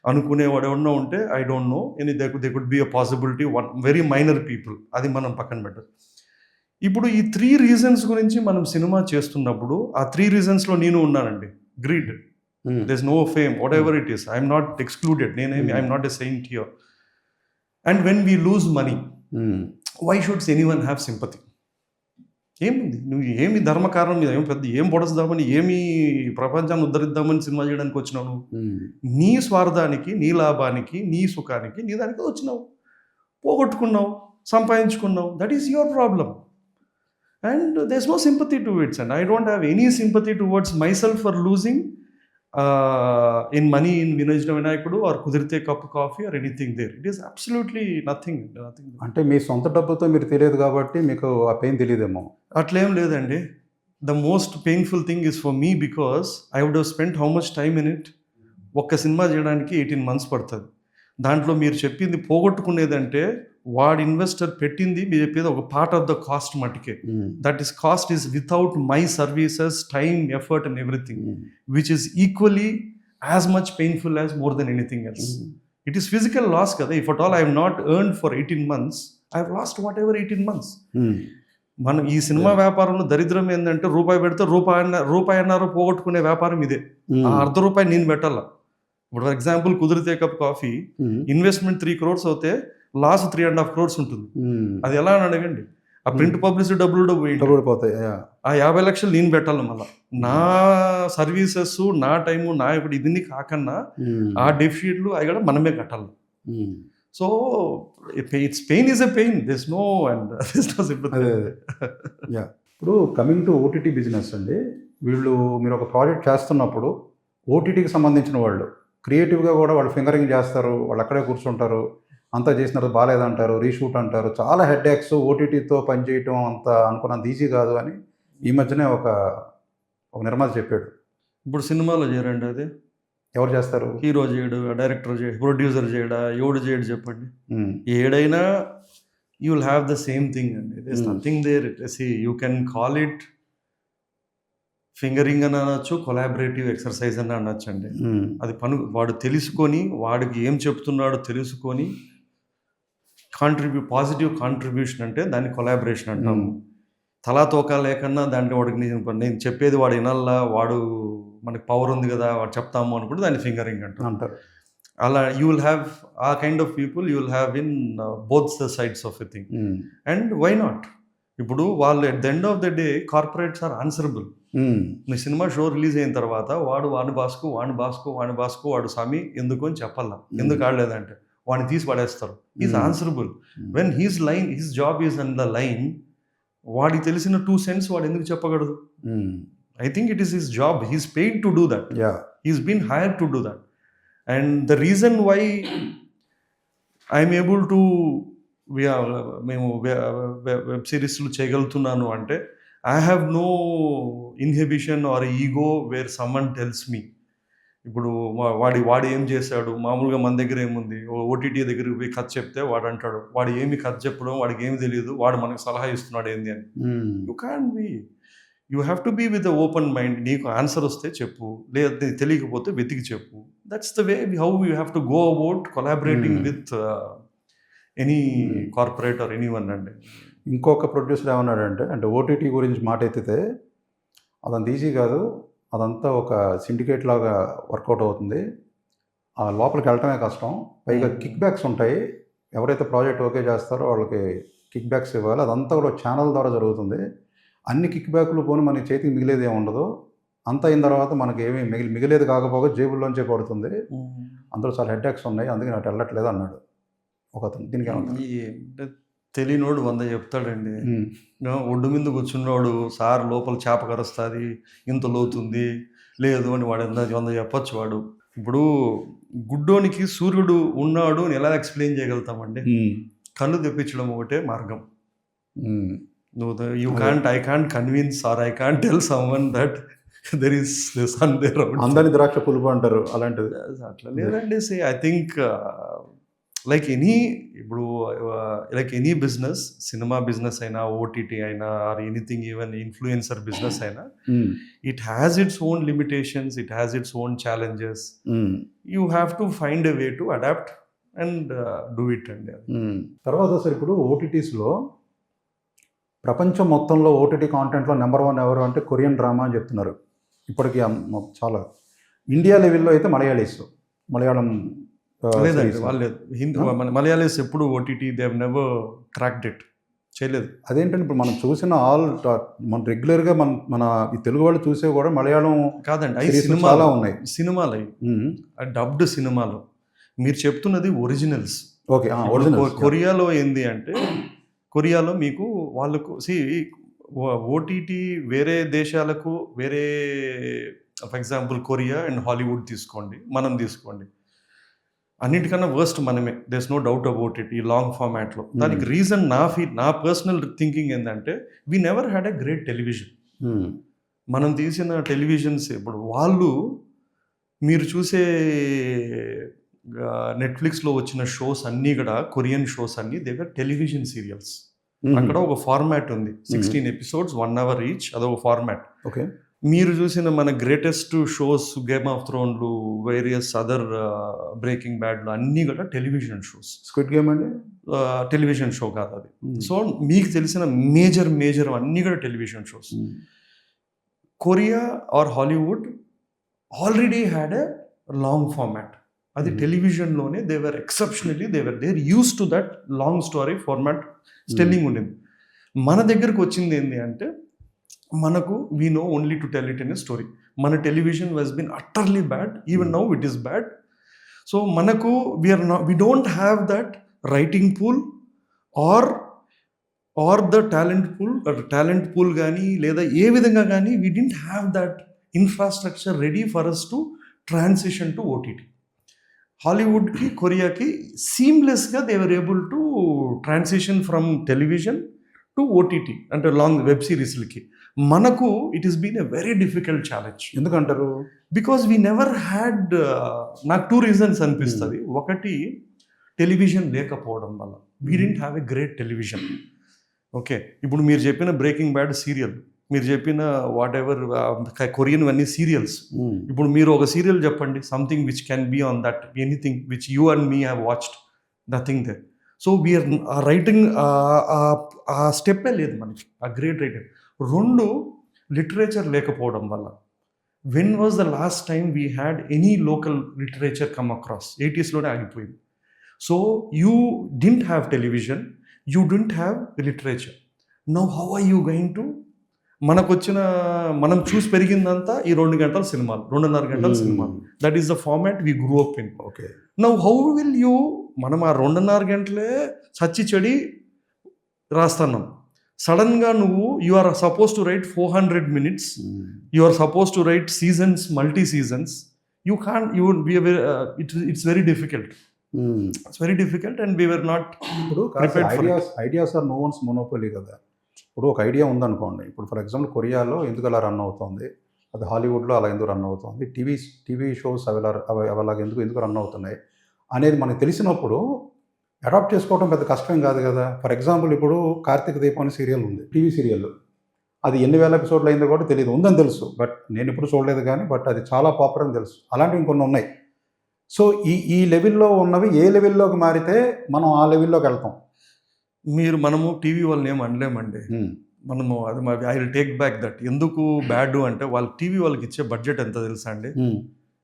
అనుకునేవాడు ఎవడన్నా ఉంటే I don't know, any they could be a possibility, very minor people, అది మనం పక్కన పెట్టదు. ఇప్పుడు ఈ 3 reasons గురించి మనం సినిమా చేస్తున్నప్పుడు ఆ 3 reasonsలో నేను ఉన్నానండి. Greed, there's no fame, whatever it is, I'm not excluded, I'm not a saint here. And when we lose money, why should anyone have sympathy? ఏమింది, నువ్వు ఏమి ధర్మకారణం మీద ఏం పొడస్తామని, ఏమి ప్రపంచాన్ని ఉద్ధరిద్దామని సినిమా చేయడానికి వచ్చినావు? నువ్వు నీ స్వార్థానికి, నీ లాభానికి, నీ సుఖానికి, నీ దానికి వచ్చినావు, పోగొట్టుకున్నావు, సంపాదించుకున్నావు. That is your problem. And there is no sympathy to its. And I don't have any sympathy towards my self for losing in money in Vinayakudu or Kudirithe Kappu Coffee or anything there. It is absolutely nothing. అంటే మీ సొంత డబ్బుతో మీరు తెలియదు కాబట్టి మీకు ఆ pain తెలియదేమో. అట్లేం లేదండి. The most painful thing is for me because I would have spent how much time in it. ఒక్క సినిమా చేయడానికి 18 months పడుతుంది. దాంట్లో మీరు చెప్పింది పోగొట్టుకునేదంటే వాడు ఇన్వెస్టర్ పెట్టింది, మీరు చెప్పేది ఒక పార్ట్ ఆఫ్ ద కాస్ట్ మటుకే. That is cost is without my services, time, effort and everything, which is equally as much painful as more than anything else. It is physical loss కదా. If at all I have not earned for 18 months, I have lost whatever 18 months. మనం ఈ cinema వ్యాపారంలో దరిద్రం ఏంటంటే రూపాయి పెడితే రూపాయి అన్నారు పోగొట్టుకునే వ్యాపారం ఇదే. ఆ ₹1 నేను పెట్టాలా. ఇప్పుడు ఫర్ ఎగ్జాంపుల్ కుదిరితే కప్ కాఫీ ఇన్వెస్ట్మెంట్ 3 crores అవుతే లాస్ 3.5 crores ఉంటుంది. అది ఎలా అని అడగండి. ఆ ప్రింట్ పబ్లిసిటీ డబ్బులు పోతాయి. ఆ 50 లక్షలు నేను పెట్టాలి మళ్ళీ. నా సర్వీసెస్, నా టైము, నా ఇప్పుడు ఇది కాకన్నా ఆ డెఫిషిట్లు అవి కూడా మనమే కట్టాలి. So it's pain is a pain, this no and this no sympathy. ఇప్పుడు కమింగ్ టు ఓటీటీ బిజినెస్ అండి, మీరు ఒక ప్రాజెక్ట్ చేస్తున్నప్పుడు ఓటీటీకి సంబంధించిన వాళ్ళు క్రియేటివ్గా కూడా వాళ్ళు ఫింగరింగ్ చేస్తారు, వాళ్ళు అక్కడే కూర్చుంటారు, అంతా చేసినారు బాగాలేదంటారు, రీషూట్ అంటారు, చాలా హెడ్ యాక్స్. ఓటీటీతో పనిచేయటం అంత అనుకున్నంత ఈజీ కాదు అని ఈ మధ్యనే ఒక నిర్మాత చెప్పాడు. ఇప్పుడు సినిమాలో చేయరండి, అది ఎవరు చేస్తారు? హీరో చేయడు, డైరెక్టర్ చేయడు, ప్రొడ్యూసర్ చేయడా, ఎవడు చేయడు చెప్పండి. ఏడైనా you will have the same thing అండి. There is nothing there. You can call it fingering అని అనొచ్చు, కొలాబరేటివ్ ఎక్సర్సైజ్ అని అనొచ్చు అండి. అది వాడు తెలుసుకొని, వాడికి ఏం చెప్తున్నాడో తెలుసుకొని పాజిటివ్ కాంట్రిబ్యూషన్ అంటే దాన్ని కొలాబరేషన్ అంటాము. తలా తోక లేకన్నా దాంట్లో వాడికి నేను చెప్పేది వాడు వినాలా, వాడు మనకి పవర్ ఉంది కదా, వాడు చెప్తాము అనుకుంటే దాన్ని ఫింగరింగ్ అంటారు. అలా you will have a kind of people you will have in both the sides of a thing. And why not? ఇప్పుడు వాళ్ళు at the end of the day corporates are answerable. మీ సినిమా షో రిలీజ్ అయిన తర్వాత వాడు బాస్కు వాడు స్వామి ఎందుకు అని చెప్పాల, ఎందుకు ఆడలేదంటే వాడిని తీసి పడేస్తారు. Is answerable when his job is on the line. వాడికి తెలిసిన 2 cents వాడు ఎందుకు చెప్పగలదు? I think it is his job, he's paid to do that. He's been hired to do that. And the reason why I'm able to మేము web సిరీస్లు చేయగలుగుతున్నాను అంటే I have no inhibition or ego where someone tells me. ఇప్పుడు వాడు ఏం చేశాడు, మామూలుగా మన దగ్గర ఏముంది, ఓటీటీ దగ్గరికి పోయి కథ చెప్తే వాడు అంటాడు వాడు ఏమి కథ చెప్పడం, వాడికి ఏమి తెలియదు, వాడు మనకు సలహా ఇస్తున్నాడు ఏంది అని. You can be, you have to be with open mind. నీకు ఆన్సర్ వస్తే చెప్పు, లేదా తెలియకపోతే వెతికి చెప్పు. That's the way how you have to go about collaborating with any corporate or any one అండి. ఇంకొక ప్రొడ్యూసర్ ఏమన్నాడంటే, అంటే ఓటీటీ గురించి మాట ఎత్తితే అదంత ఈజీ కాదు, అదంతా ఒక సిండికేట్ లాగా వర్కౌట్ అవుతుంది, ఆ లోపలికి వెళ్ళటమే కష్టం, పైగా కిక్ బ్యాక్స్ ఉంటాయి, ఎవరైతే ప్రాజెక్ట్ ఓకే చేస్తారో వాళ్ళకి కిక్ బ్యాక్స్ ఇవ్వాలి, అదంతా కూడా ఛానల్ ద్వారా జరుగుతుంది, అన్ని కిక్ బ్యాక్లు పోని మనకి చేతికి మిగిలేది ఏమి ఉండదు, అంత అయిన తర్వాత మనకి ఏమీ మిగిలేదు కాకపోగా జేబుల్లోంచే పడుతుంది, అందులో చాలా హెడ్ఏక్స్ ఉన్నాయి, అందుకే నాకు వెళ్ళట్లేదు అన్నాడు ఒకతను. దీనికి ఏమన్నా తెలియనోడు 100 చెప్తాడండి. ఒడ్డు మీద కూర్చున్నవాడు సార్ లోపల చేప కరుస్తుంది, ఇంత లోతుంది లేదు అని వాడు 100 చెప్పచ్చు. వాడు ఇప్పుడు గుడ్డోనికి సూర్యుడు ఉన్నాడు అని ఎలా ఎక్స్ప్లెయిన్ చేయగలుగుతామండి? కళ్ళు తెప్పించడం ఒకటే మార్గం. I can't convince or I can't tell someone that there is sun there. అందరి ద్రాక్ష పులుపు అంటారు, అలాంటిది అట్లా లేదండి. I think like any business, cinema business అయినా, ఓటీటీ అయినా, or anything, even influencer business అయినా, it has its own limitations, it has its own challenges. You have to find a way to adapt and do it అండి. తర్వాత sir, ఇప్పుడు ఓటీటీస్లో ప్రపంచం మొత్తంలో OTT కాంటెంట్లో number 1 ఎవరు అంటే కొరియన్ డ్రామా అని చెప్తున్నారు ఇప్పటికీ. చాలా ఇండియా లెవెల్లో అయితే మలయాళం లేదండి, వాళ్ళు మలయాళీస్ ఎప్పుడు OTT they have never cracked it, చేయలేదు. అదేంటంటే ఇప్పుడు మనం చూసిన మన రెగ్యులర్గా మన ఈ తెలుగు వాళ్ళు చూసే కూడా మలయాళం కాదండి, చాలా ఉన్నాయి సినిమాలు అవి డబ్డ్ సినిమాలు. మీరు చెప్తున్నది ఒరిజినల్స్. ఓకే, కొరియాలో ఏంది అంటే, కొరియాలో మీకు వాళ్ళకు ఓటీటీ వేరే దేశాలకు వేరే, for example Korea and Hollywood తీసుకోండి, మనం తీసుకోండి, అన్నిటికన్నా వర్స్ట్ మనమే, there's no doubt about it ఈ లాంగ్ ఫార్మాట్లో. దానికి రీజన్ నా పర్సనల్ థింకింగ్ ఏంటంటే, we never had a great television. మనం తీసిన టెలివిజన్స్ ఇప్పుడు వాళ్ళు, మీరు చూసే నెట్ఫ్లిక్స్లో వచ్చిన షోస్ అన్నీ కూడా, కొరియన్ షోస్ అన్నీ దేవర్ టెలివిజన్ సీరియల్స్. అక్కడ ఒక ఫార్మాట్ ఉంది, 16 episodes 1 hour ఈచ్, అదొక ఫార్మాట్. ఓకే, మీరు చూసిన మన గ్రేటెస్ట్ షోస్, గేమ్ ఆఫ్ థ్రోన్లు, వేరియస్ అదర్ బ్రేకింగ్ బ్యాడ్లు అన్నీ కూడా టెలివిజన్ షోస్. స్క్విడ్ గేమ్ అండి టెలివిజన్ షో కాదు అది. సో మీకు తెలిసిన మేజర్ అన్నీ కూడా television shows. Korea or Hollywood already had a long format. అది టెలివిజన్లోనే they were exceptionally they're used to that long story format telling ఉండింది. మన దగ్గరకు వచ్చింది ఏంటి అంటే, మనకు we know only to tell it in a story. మన television was been utterly bad, even now it is bad. So మనకు we don't have that writing pool or the talent pool కానీ, లేదా ఏ విధంగా కానీ we didn't have that infrastructure ready for us to transition to OTT. హాలీవుడ్కి కొరియాకి సీమ్లెస్గా they were able to transition from television to OTT, అంటే long web సిరీస్లకి. మనకు it is been a very difficult challenge. ఎందుకంటారు? బికాజ్ వీ నెవర్ హ్యాడ్, నాకు 2 reasons అనిపిస్తుంది. ఒకటి, టెలివిజన్ లేకపోవడం వల్ల. We didn't have a great television. Okay, ఇప్పుడు మీరు చెప్పిన బ్రేకింగ్ బ్యాడ్ సీరియల్, మీరు చెప్పిన వాట్ ఎవర్ కొరియన్ అన్ని సీరియల్స్, ఇప్పుడు మీరు ఒక సీరియల్ చెప్పండి, something which can be on that, anything which you and me have watched, nothing there. So we're writing ఆ స్టెప్పే లేదు మనకి, ఆ గ్రేట్ రైటింగ్. 2, లిటరేచర్ లేకపోవడం వల్ల. When was the last time we had any local literature come across? 80sలోనే ఆగిపోయింది. So you didn't have television, you didn't have literature. Now how are you going to, మనం చూసి పెరిగిందంతా ఈ 2 గంటల సినిమాలు, 2.5 గంటల సినిమాలు. That is the format we grew up in. Okay, now how will you, మనం ఆ 2.5 గంటలే చచ్చి చెడి రాస్తున్నాం. సడన్గా నువ్వు, you are suppose to write 400 minutes, you are suppose to write seasons, multi seasons, you can't, you would be a very, it's very difficult. It's very difficult and we were not ఇప్పుడు prepared for it. Ideas are no one's monopoly కదా. ఇప్పుడు ఒక idea ఉందనుకోండి, ఇప్పుడు for example కొరియాలో ఎందుకు అలా run అవుతుంది, అది హాలీవుడ్లో అలా ఎందుకు రన్ అవుతుంది, టీవీ షోస్ అవి అలాగ ఎందుకు రన్ అవుతున్నాయి అనేది మనకు తెలిసినప్పుడు అడాప్ట్ చేసుకోవడం పెద్ద కష్టం కాదు కదా. ఫర్ ఎగ్జాంపుల్ ఇప్పుడు కార్తీక దీపం అనే సీరియల్ ఉంది, టీవీ సీరియల్. అది ఎన్ని వేల ఎపిసోడ్లు అయిందో కూడా తెలియదు, ఉందని తెలుసు, బట్ నేను ఇప్పుడు చూడలేదు కానీ బట్ అది చాలా పాపులర్ అని తెలుసు. అలాంటివి ఇంకొన్ని ఉన్నాయి. సో ఈ లెవెల్లో ఉన్నవి ఏ లెవెల్లోకి మారితే మనం ఆ లెవెల్లోకి వెళ్తాం. మనము టీవీ వాళ్ళని ఏం అనలేమండి. మనము అది I will take back that. ఎందుకు బ్యాడ్ అంటే వాళ్ళు టీవీ వాళ్ళకి ఇచ్చే బడ్జెట్ ఎంత తెలుసా అండి?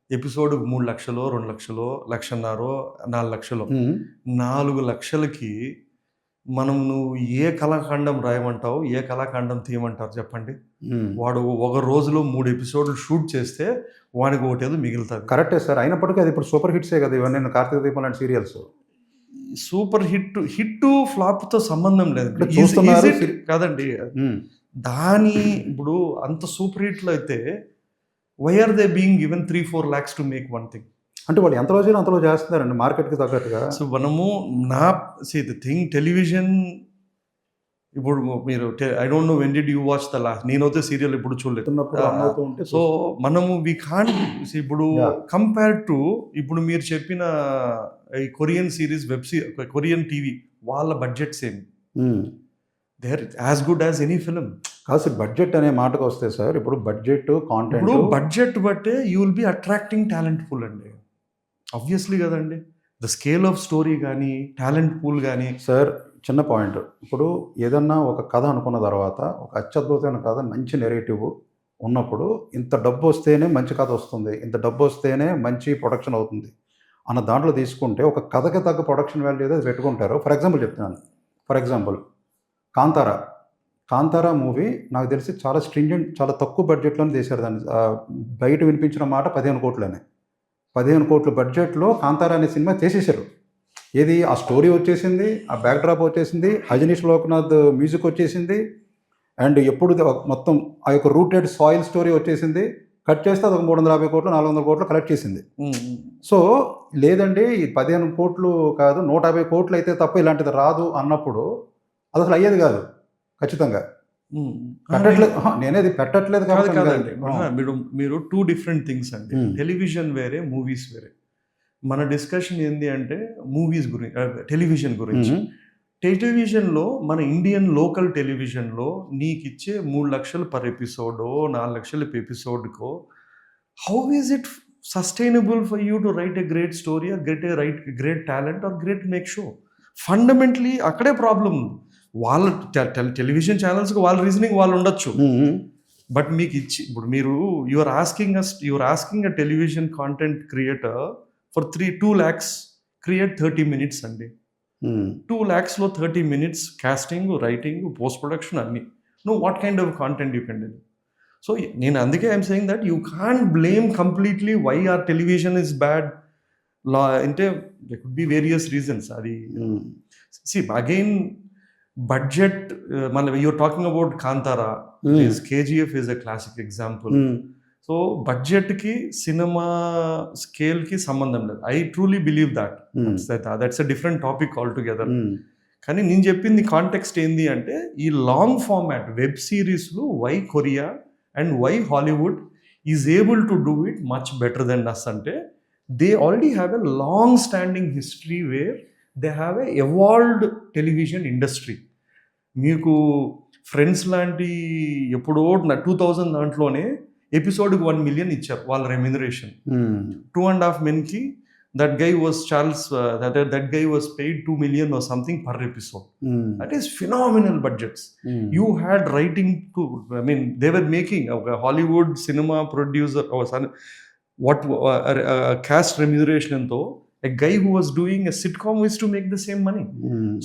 ఎపిసోడ్ 3 లక్షలు, 2 లక్షలు, 1,50,000, 4 లక్షలు. 4 లక్షలకి మనం నువ్వు ఏ కళాఖండం రాయమంటావు, ఏ కళాఖండం తీయమంటారు చెప్పండి. వాడు ఒక రోజులో 3 ఎపిసోడ్లు షూట్ చేస్తే వాడికి ఒకటి ఏదో మిగులుతుంది. కరెక్టే సార్, అయినప్పటికీ అది ఇప్పుడు సూపర్ హిట్సే కదా ఇవన్నీ కార్తీక దీపం లాంటి సీరియల్స్. సూపర్ హిట్ ఫ్లాప్తో సంబంధం లేదు కాదండి. దాని ఇప్పుడు అంత సూపర్ హిట్లు అయితే why are they being given 3-4 lakhs to make one thing? అంటే వాళ్ళు ఎంత రోజులు అంతలో చేస్తున్నారండి మార్కెట్కి తగ్గట్టుగా. సో మనము ది థింగ్ టెలివిజన్ ఇప్పుడు మీరు I don't know when did you watch the last. నేనైతే సీరియల్ ఇప్పుడు చూడలేదు. సో మనము వి కాంట్ ఇప్పుడు కంపేర్ టు ఇప్పుడు మీరు చెప్పిన ఈ కొరియన్ సిరీస్, కొరియన్ టీవీ వాళ్ళ budget same, they are as good as any film. కాదు సార్, బడ్జెట్ అనే మాటకు వస్తే సార్, ఇప్పుడు బడ్జెట్ కాంటెంట్, ఇప్పుడు బడ్జెట్ బట్టే you will be attracting talent pool అండి, ఆబ్వియస్లీ కదండి. ద స్కేల్ ఆఫ్ స్టోరీ కానీ టాలెంట్ పూల్ కానీ. సార్ చిన్న పాయింట్, ఇప్పుడు ఏదన్నా ఒక కథ అనుకున్న తర్వాత ఒక అత్యద్భుతమైన కథ, మంచి నెరేటివ్ ఉన్నప్పుడు ఇంత డబ్బు వస్తేనే మంచి కథ వస్తుంది, ఇంత డబ్బు వస్తేనే మంచి ప్రొడక్షన్ అవుతుంది అన్న దాంట్లో తీసుకుంటే ఒక కథకి తగ్గ ప్రొడక్షన్ వాల్యూ ఏదో పెట్టుకుంటారు. ఫర్ ఎగ్జాంపుల్ చెప్తున్నాను, ఫర్ ఎగ్జాంపుల్ కాంతారా మూవీ నాకు తెలిసి చాలా స్ట్రింజెంట్, చాలా తక్కువ బడ్జెట్లోనే తీశారు దాన్ని. బయట వినిపించిన మాట 15 కోట్లనే. 15 కోట్ల బడ్జెట్లో కాంతారా అనే సినిమా చేసేసారు. ఏది ఆ స్టోరీ వచ్చేసింది, ఆ బ్యాక్డ్రాప్ వచ్చేసింది, అజనీష్ లోక్నాథ్ మ్యూజిక్ వచ్చేసింది, అండ్ ఎప్పుడు మొత్తం ఆ యొక్క రూటెడ్ సాయిల్ స్టోరీ వచ్చేసింది. కట్ చేస్తే అది 350 కోట్లు 400 కోట్లు కలెక్ట్ చేసింది. సో లేదండి 15 కోట్లు కాదు 150 కోట్లు అయితే తప్ప ఇలాంటిది రాదు అన్నప్పుడు అది అసలు అయ్యేది కాదు ఖచ్చితంగా. పెట్టట్లేదు, నేనేది పెట్టట్లేదు కాదండి. మీరు 2 different థింగ్స్ అండి. టెలివిజన్ వేరే, మూవీస్ వేరే. మన డిస్కషన్ ఏంది అంటే మూవీస్ గురించి, టెలివిజన్ గురించి. టెలివిజన్లో మన ఇండియన్ లోకల్ టెలివిజన్లో నీకు ఇచ్చే 3 లక్షలు పర్ ఎపిసోడో 4 లక్షలు ఎపిసోడ్కో how is it sustainable for you to write a great story or great talent or great make show? Fundamentally అక్కడే ప్రాబ్లం. వాళ్ళ టెలివిజన్ ఛానల్స్కి వాళ్ళ రీజనింగ్ వాళ్ళు ఉండొచ్చు, బట్ మీకు ఇచ్చి ఇప్పుడు మీరు you're asking a television content creator for 2 lakhs create 30 minutes అండి. 2 lakhsలో 30 minutes casting, writing, post production అన్నీ. What kind of content you can do? So నేను అందుకే I'm saying that you can't blame completely why our television is bad అంటే they could be various reasons. అది again budget, మళ్ళీ you're talking about Kantara, KGF is a classic example. So బడ్జెట్కి cinema స్కేల్కి సంబంధం లేదు. I truly believe that's a different topic altogether. కానీ నేను చెప్పింది కాంటెక్స్ట్ ఏంది అంటే ఈ లాంగ్ ఫార్మాట్ వెబ్ సిరీస్లు why Korea and why Hollywood is able to do it much better than us అంటే they already have a long standing history where they have a evolved television industry. మీకు Friends లాంటి ఎప్పుడో 2000 దాంట్లోనే ఎపిసోడ్కి 1 million ఇచ్చారు వాళ్ళ remuneration. 2.5 menకి that guy was that guy was paid 2 million or something per episode. That is phenomenal budgets. You had writing to, I mean they were making a Hollywood cinema producer or what cast remuneration enతో a guy who was doing a sitcom is to make the same money.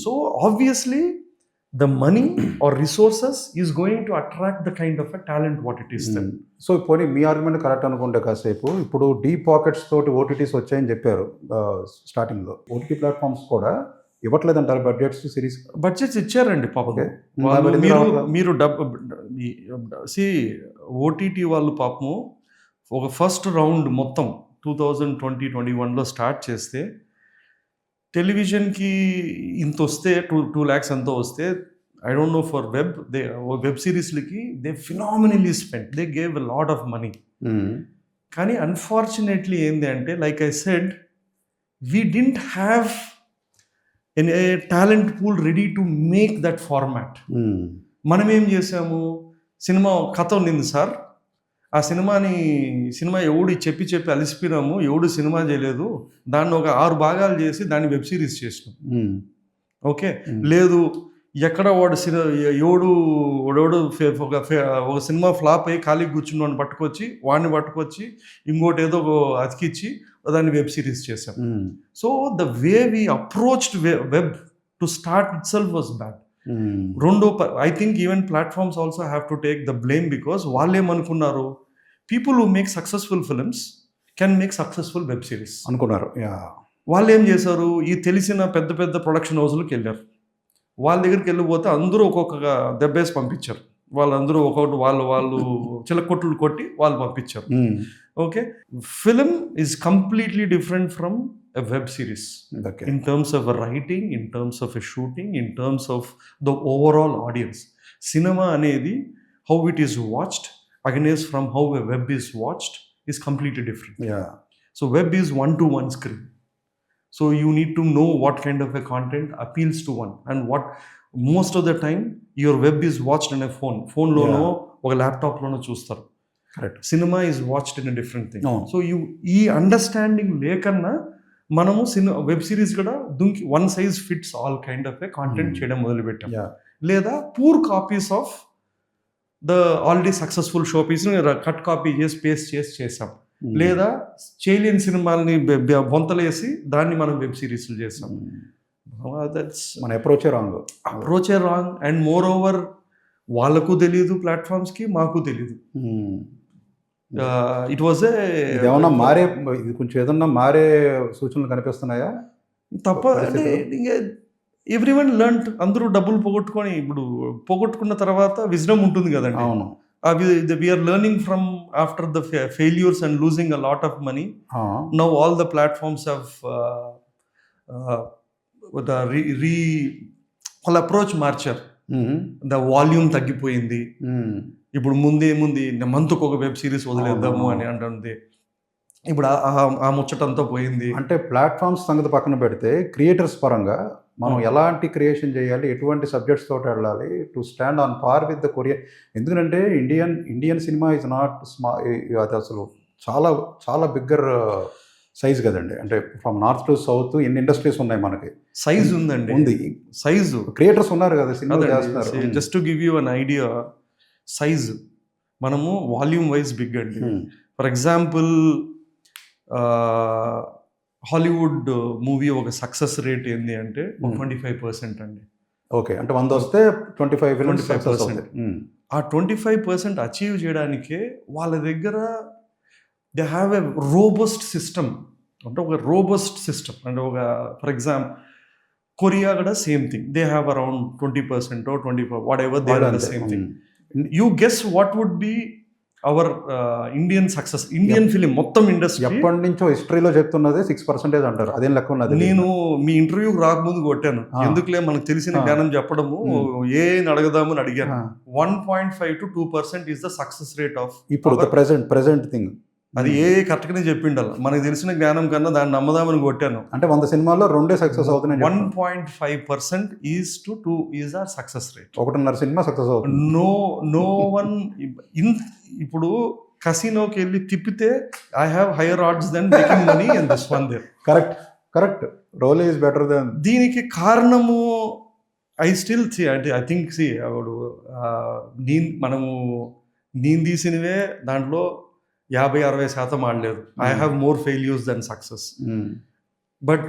So obviously the money or resources is going to attract the kind of a talent what it is then. So పోనీ మీ argument correct అనుకుంటే కాసేపు ఇప్పుడు deep pockets తోటి OTTs వచ్చాయని చెప్పారు స్టార్టింగ్లో. OTT platforms కూడా ఇవ్వట్లేదంటారు budgets, series budgets ఇచ్చారండి పాపం. మీరు ఓటీటీ వాళ్ళు పాపము ఒక ఫస్ట్ రౌండ్ మొత్తం 2020-21లో స్టార్ట్ చేస్తే టెలివిజన్కి ఇంత వస్తే 2 lakhs ఎంతో వస్తే I don't know for web సిరీస్లకి they phenomenally spend, they gave a lot of money. కానీ అన్ఫార్చునేట్లీ ఏంది అంటే, like I said, we didn't have a talent pool ready to make that format. మనం ఏం చేసాము, సినిమా కథ ఉండింది సార్, ఆ సినిమా ఎవడు చెప్పి అలిసిపోయినాము, ఎవడు సినిమా చేయలేదు, దాన్ని ఒక 6 భాగాలు చేసి దాన్ని వెబ్ సిరీస్ చేసినాం. ఓకే, లేదు ఎక్కడ వాడు ఒక సినిమా ఫ్లాప్ అయ్యి ఖాళీకి కూర్చుని వాడిని పట్టుకొచ్చి ఇంకోటి ఏదో అతికిచ్చి దాన్ని వెబ్ సిరీస్ చేసాం. So the way we approached web to start itself was bad. రెండో, I think even platforms also have to take the blame, because వాళ్ళు ఏమనుకున్నారు, people who make successful films can make successful web series అనుకున్నారు. వాళ్ళు ఏం చేశారు, ఈ తెలిసిన పెద్ద పెద్ద ప్రొడక్షన్ హౌస్లకు వెళ్ళారు. వాళ్ళ దగ్గరికి వెళ్ళిపోతే అందరూ ఒక్కొక్క దెబ్బేసి పంపించారు. వాళ్ళందరూ ఒక్కొక్కటి వాళ్ళు చిలకొట్లు కొట్టి వాళ్ళు పంపించారు. Okay, film is completely different from a web series, in terms of a writing, in terms of a shooting, in terms of the overall audience. Cinema anedi, how it is watched against from how a web is watched is completely different. So web is 1-to-1 screen, so you need to know what kind of a content appeals to one, and what most of the time your web is watched on a phone lono oka laptop lono chustaru. Correct. Cinema is watched in a different thing. So you ee understanding lekanna మనము web series కూడా దుంకి one size fits all kind of a content చేయడం మొదలుపెట్టాం. లేదా poor copies of the already successful show piece cut copy చేసి paste చేసాం. లేదా చేయలేని సినిమాలని బొంతలేసి దాన్ని మనం వెబ్ సిరీస్లు చేసాం. దట్స్ మన అప్రోచే రాంగ్. అండ్ మోర్ ఓవర్ వాళ్ళకు తెలియదు, ప్లాట్ఫామ్స్కి మాకు తెలియదు. ఇట్ వాజ్ ఏమన్నా కొంచెం ఏదన్నా మారే సూచనలు కనిపిస్తున్నాయా? తప్ప అంటే ఎవ్రీవన్ లెర్న్, అందరూ డబ్బులు పోగొట్టుకున్న తర్వాత విజ్డమ్ ఉంటుంది కదండి. అవును, we're learning from after the failures and losing a lot of money. Now all the platforms have వాళ్ళ అప్రోచ్ మార్చారు. ద వాల్యూమ్ తగ్గిపోయింది. ఇప్పుడు ముందేముంది, మంత్కు ఒక వెబ్ సిరీస్ వదిలేద్దాము అని అంటుంది. ఇప్పుడు ఆ ముచ్చటంతా పోయింది. అంటే ప్లాట్ఫామ్స్ సంగతి పక్కన పెడితే క్రియేటర్స్ పరంగా మనం ఎలాంటి క్రియేషన్ చేయాలి, ఎటువంటి సబ్జెక్ట్స్ తోటి వెళ్ళాలి to stand on par with the Korean. ఎందుకంటే ఇండియన్ సినిమా ఇస్ నాట్ అది అసలు చాలా చాలా బిగ్గర్ సైజ్ కదండి. అంటే ఫ్రమ్ నార్త్ టు సౌత్ ఎన్ని ఇండస్ట్రీస్ ఉన్నాయి మనకి. సైజ్ ఉందండి, ఉంది సైజు. క్రియేటర్స్ ఉన్నారు కదా, సినిమా చేస్తున్నారు. Just to give you an idea, size మనము వాల్యూమ్ వైజ్ బిగ్ అండి. ఫర్ ఎగ్జాంపుల్ హాలీవుడ్ మూవీ ఒక సక్సెస్ రేట్ ఏంది అంటే 25% అండి. ఓకే, అంటే 100 వస్తే 25%. ఆ 25% అచీవ్ చేయడానికే వాళ్ళ దగ్గర they have a robust system. అంటే ఒక రోబస్ట్ సిస్టమ్ అంటే ఫర్ ఎగ్జాంపుల్ కొరియా కూడా same thing, they have around 20% or 25%, whatever they are the same thing. You guess what would be our Indian success, Indian film మొత్తం industry ఎప్పటి నుంచో హిస్టరీలో చెప్తున్నదే 6% అంటారు. అదేం లెక్క ఉన్నది. నేను మీ ఇంటర్వ్యూకి రాకముందు కొట్టాను, ఎందుకులే మనకు తెలిసిన జ్ఞానం చెప్పడము, అడగదామని అడిగాను. 1.5 to 2% is the success rate of ఇప్పుడు ప్రెసెంట్ థింగ్. అది కరెక్ట్గానే చెప్పిండాలి. మనకు తెలిసిన జ్ఞానం కన్నా దాన్ని నమ్మదామని కొట్టాను. అంటే 100 సినిమాల్లో 2 సక్సెస్ అవుతున్నాయి. 1.5% is our success rate. 1.5 cinema success అవుతుంది. No one. ఇప్పుడు కసినోకి వెళ్ళి తిప్పితే I have higher odds than making money and this one there. Correct roll is better than. దీనికి కారణము ఐ స్టిల్ సీ, అంటే ఐ థింక్ మనము నేను తీసినవే దాంట్లో 50-60% ఆడలేదు. I have more failures than success. But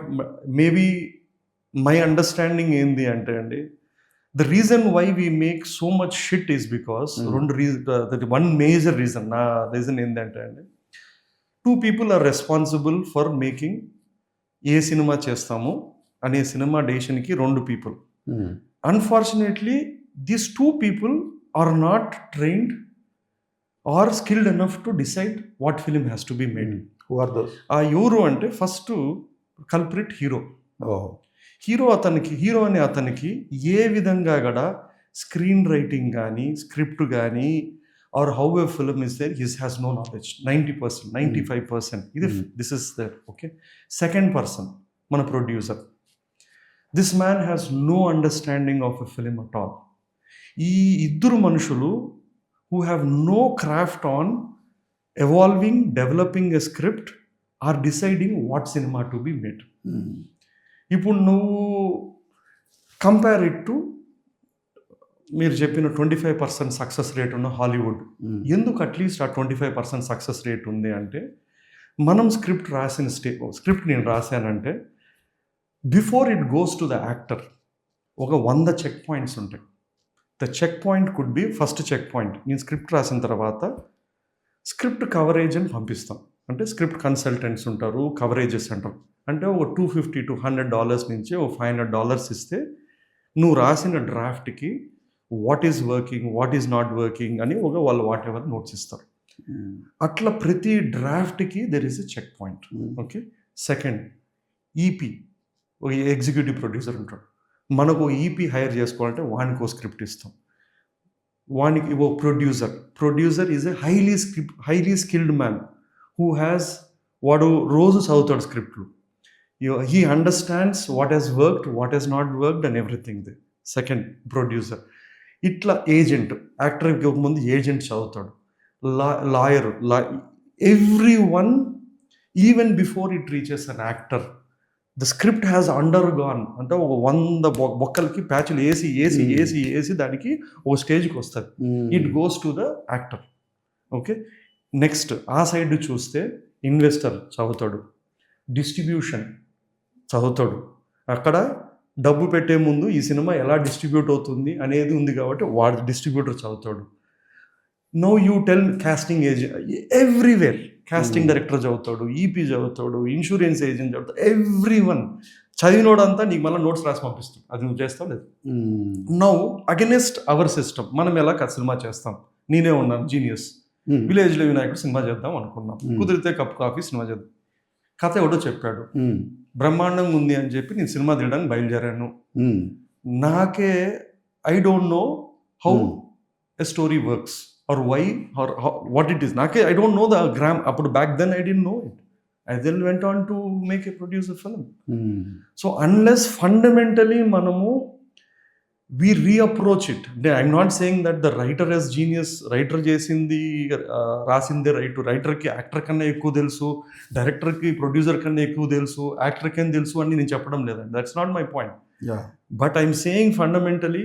maybe my understanding ఏంది అంటే అండి, the reason why we make so much shit is because one major reason. నా రీజన్ ఏంటంటే అండి, 2 people are responsible for making a cinema చేస్తాము అనే cinema డెసిషన్కి 2 people. Unfortunately these 2 people are not trained or skilled enough to decide what film has to be made. Who are those? ఆ ఎవరు అంటే first culprit hero. ఓ hero అనే అతనికి ఏ విధంగా కూడా స్క్రీన్ రైటింగ్ కానీ స్క్రిప్ట్ కానీ or how a film is there his has no knowledge. 90%, 95% ఇది this is there. Okay, second person మన producer. This man has no understanding of a film at all. ఈ ఇద్దరు మనుషులు who have no craft on evolving, developing a script or deciding what cinema to be made. ఇప్పుడు నువ్వు compare it to మీరు చెప్పిన 25% success rate ఉన్న Hollywood. ఎందుకు at least ఆ 25% సక్సెస్ రేట్ ఉంది అంటే, మనం స్క్రిప్ట్ రాసిన స్క్రిప్ట్ నేను రాశానంటే before it goes to the actor ఒక 100 చెక్ పాయింట్స్ ఉంటాయి. The check point could be first check point. నేను స్క్రిప్ట్ రాసిన తర్వాత స్క్రిప్ట్ కవరేజ్ అని పంపిస్తాం. అంటే స్క్రిప్ట్ కన్సల్టెంట్స్ ఉంటారు, కవరేజెస్ అంటారు. అంటే ఒక $250 to $100 నుంచి ఒక $500 ఇస్తే నువ్వు రాసిన డ్రాఫ్ట్కి what is working, what is not working అని వాళ్ళు వాట్ ఎవర్ నోట్స్ ఇస్తారు. అట్లా ప్రతి డ్రాఫ్ట్కి there is a check point. Okay, second EP, ఒక ఎగ్జిక్యూటివ్ ప్రొడ్యూసర్ ఉంటాడు. మనకు ఈపీ హైర్ చేసుకోవాలంటే వానికి ఒక స్క్రిప్ట్ ఇస్తాం. వానికి ఓ producer is a highly skilled man who has, వాడు రోజు చదువుతాడు స్క్రిప్ట్లు. He understands what he's worked, what he's not worked and everything. Second producer. ఇట్లా ఏజెంట్, యాక్టర్కి ఒక ముందు ఏజెంట్ చదువుతాడు, lawyer, every one. Even before it reaches an actor the script has undergone. అంటే ఒక 100 బొక్కలకి ప్యాచ్లు వేసి దానికి ఒక స్టేజ్కి వస్తుంది. It goes to the actor. Okay, next ఆ సైడ్ చూస్తే ఇన్వెస్టర్ చదువుతాడు, డిస్ట్రిబ్యూషన్ చదువుతాడు. అక్కడ డబ్బు పెట్టే ముందు ఈ సినిమా ఎలా డిస్ట్రిబ్యూట్ అవుతుంది అనేది ఉంది కాబట్టి వాడు డిస్ట్రిబ్యూటర్ చదువుతాడు. No you tell casting agent, everywhere casting director చదువుతాడు, ఈపీ చదువుతాడు, ఇన్సూరెన్స్ ఏజెంట్ చదువుతాడు. ఎవ్రీ వన్ చదివినోడంతా నీకు మళ్ళీ నోట్స్ రాసి పంపిస్తాడు. అది నువ్వు చేస్తావు లేదు. నౌ అగెనెస్ట్ అవర్ సిస్టమ్ మనం ఎలా సినిమా చేస్తాం. నేనే ఉన్నాను జీనియస్, విలేజ్లో వినాయకుడు సినిమా చేద్దాం అనుకున్నాం, కుదిరితే కప్ కాఫీ సినిమా చేద్దాం. కథ ఎవడో చెప్పాడు, బ్రహ్మాండంగా ఉంది అని చెప్పి నేను సినిమా తీయడానికి బయలుదేరాను. నాకే I don't know how a story works or why or what it is. నాకే I don't know the gram. అప్పుడు back then I don't know it. I then went on to make a producer film. So unless fundamentally మనము we reapproach it. I'm not saying that the writer has genius. Writer చేసింది రాసిందే రైటర్కి actor కన్నా ఎక్కువ తెలుసు, డైరెక్టర్కి producer కన్నా ఎక్కువ తెలుసు, actor కన్నా తెలుసు అని నేను చెప్పడం లేదండి. That's not my point. But I'm saying fundamentally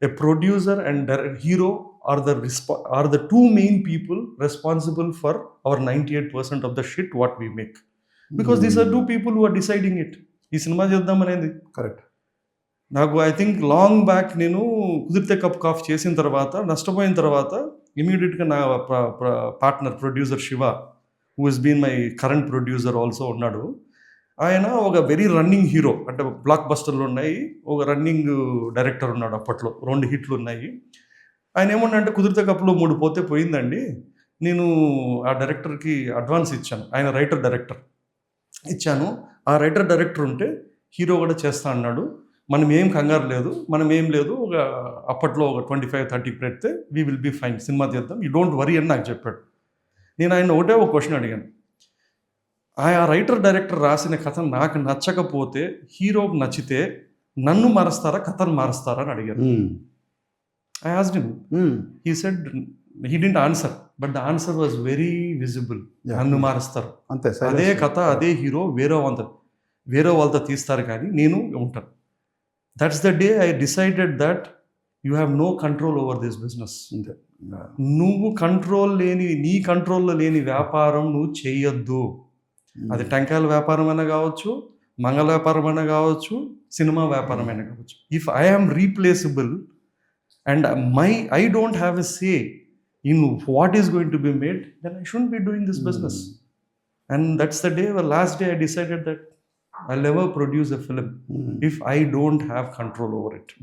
a producer and hero are the two main people responsible for our 98% of the shit what we make, because these are two people who are deciding it. ఈ cinema చేద్దాం అనేది correct. నాకు I think long back నేను కుదిరితే cup cough చేసిన తర్వాత నష్టపోయిన తర్వాత ఇమీడియట్గా నా partner producer Shiva, who he's been my current producer also ఉన్నాడు. ఆయన ఒక వెరీ రన్నింగ్ హీరో, అంటే బ్లాక్ బస్టర్లు ఉన్నాయి, ఒక రన్నింగ్ డైరెక్టర్ ఉన్నాడు. అప్పట్లో 2 హిట్లు ఉన్నాయి. ఆయన ఏమన్నా అంటే కుదిరితే కప్పులో 3 పోతే పోయిందండి, నేను ఆ డైరెక్టర్కి అడ్వాన్స్ ఇచ్చాను. ఆయన రైటర్ డైరెక్టర్ ఇచ్చాను. ఆ రైటర్ డైరెక్టర్ ఉంటే హీరో కూడా చేస్తా అన్నాడు. మనం ఏం కంగారు లేదు, మనం ఏం లేదు, ఒక అప్పట్లో ఒక 25-30 పెడితే వీ విల్ బీ ఫైన్, సినిమా చేద్దాం, యూ డోంట్ వరీ అని నాకు చెప్పాడు. నేను ఆయన ఒకటే ఒక క్వశ్చన్ అడిగాను, ఆ రైటర్ డైరెక్టర్ రాసిన కథ నాకు నచ్చకపోతే హీరోకి నచ్చితే నన్ను మారుస్తారా కథను మారుస్తారా అని అడిగారు. I asked him, he said he didn't answer, but the answer was very visible. నన్ను మారుస్తారు అంతే, అదే కథ అదే హీరో వేరే వాళ్ళతో తీస్తారు కానీ నేను ఉంటాను. That's the day I decided that you have no control over this business. నువ్వు నీ కంట్రోల్లో లేని వ్యాపారం నువ్వు చేయొద్దు. అది టెంకాయల వ్యాపారం అయినా కావచ్చు, మంగళ వ్యాపారం అయినా కావచ్చు, సినిమా వ్యాపారం అయినా కావచ్చు. If I am replaceable and I don't have a say in what is going to be made, then I shouldn't be doing this business. And that's the day, last day I decided that I never produce a film if I don't have control over it.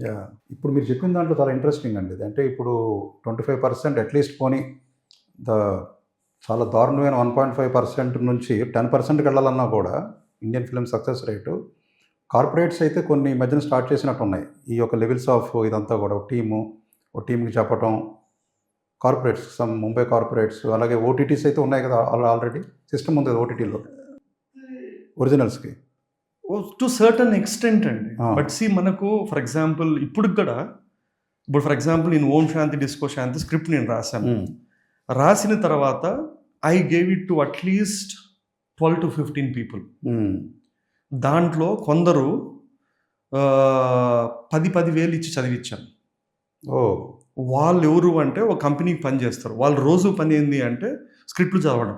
ఇప్పుడు మీరు చెప్పిన దాంట్లో చాలా interesting అండి. అంటే ఇప్పుడు 25% at least పోనీ చాలా దారుణమైన 1.5% నుంచి 10%కి వెళ్ళాలన్నా కూడా Indian film success rate corporates అయితే కొన్ని ఈ మధ్యన స్టార్ట్ చేసినట్టు ఉన్నాయి. ఈ యొక్క లెవెల్స్ ఆఫ్ ఇదంతా కూడా ఒక టీమ్కి చెప్పటం, కార్పొరేట్స్ ముంబై కార్పొరేట్స్, అలాగే ఓటీటీస్ అయితే ఉన్నాయి కదా, ఆల్రెడీ సిస్టమ్ ఉంది కదా ఓటీటీలో ఒరిజినల్స్కి. టు సర్టన్ ఎక్స్టెంట్ అండి. Ah. బట్ సి మనకు ఫర్ ఎగ్జాంపుల్ ఇప్పుడు ఫర్ ఎగ్జాంపుల్ నేను ఓం శాంతి డిస్కో శాంతి స్క్రిప్ట్ నేను రాశాను. రాసిన తర్వాత I gave it to at least 12 to 15 people. దాంట్లో కొందరు 10,000 ఇచ్చి చదివించాను. వాళ్ళు ఎవరు అంటే ఒక కంపెనీకి పని చేస్తారు. వాళ్ళు రోజు పని ఏంది అంటే స్క్రిప్ట్లు చదవడం.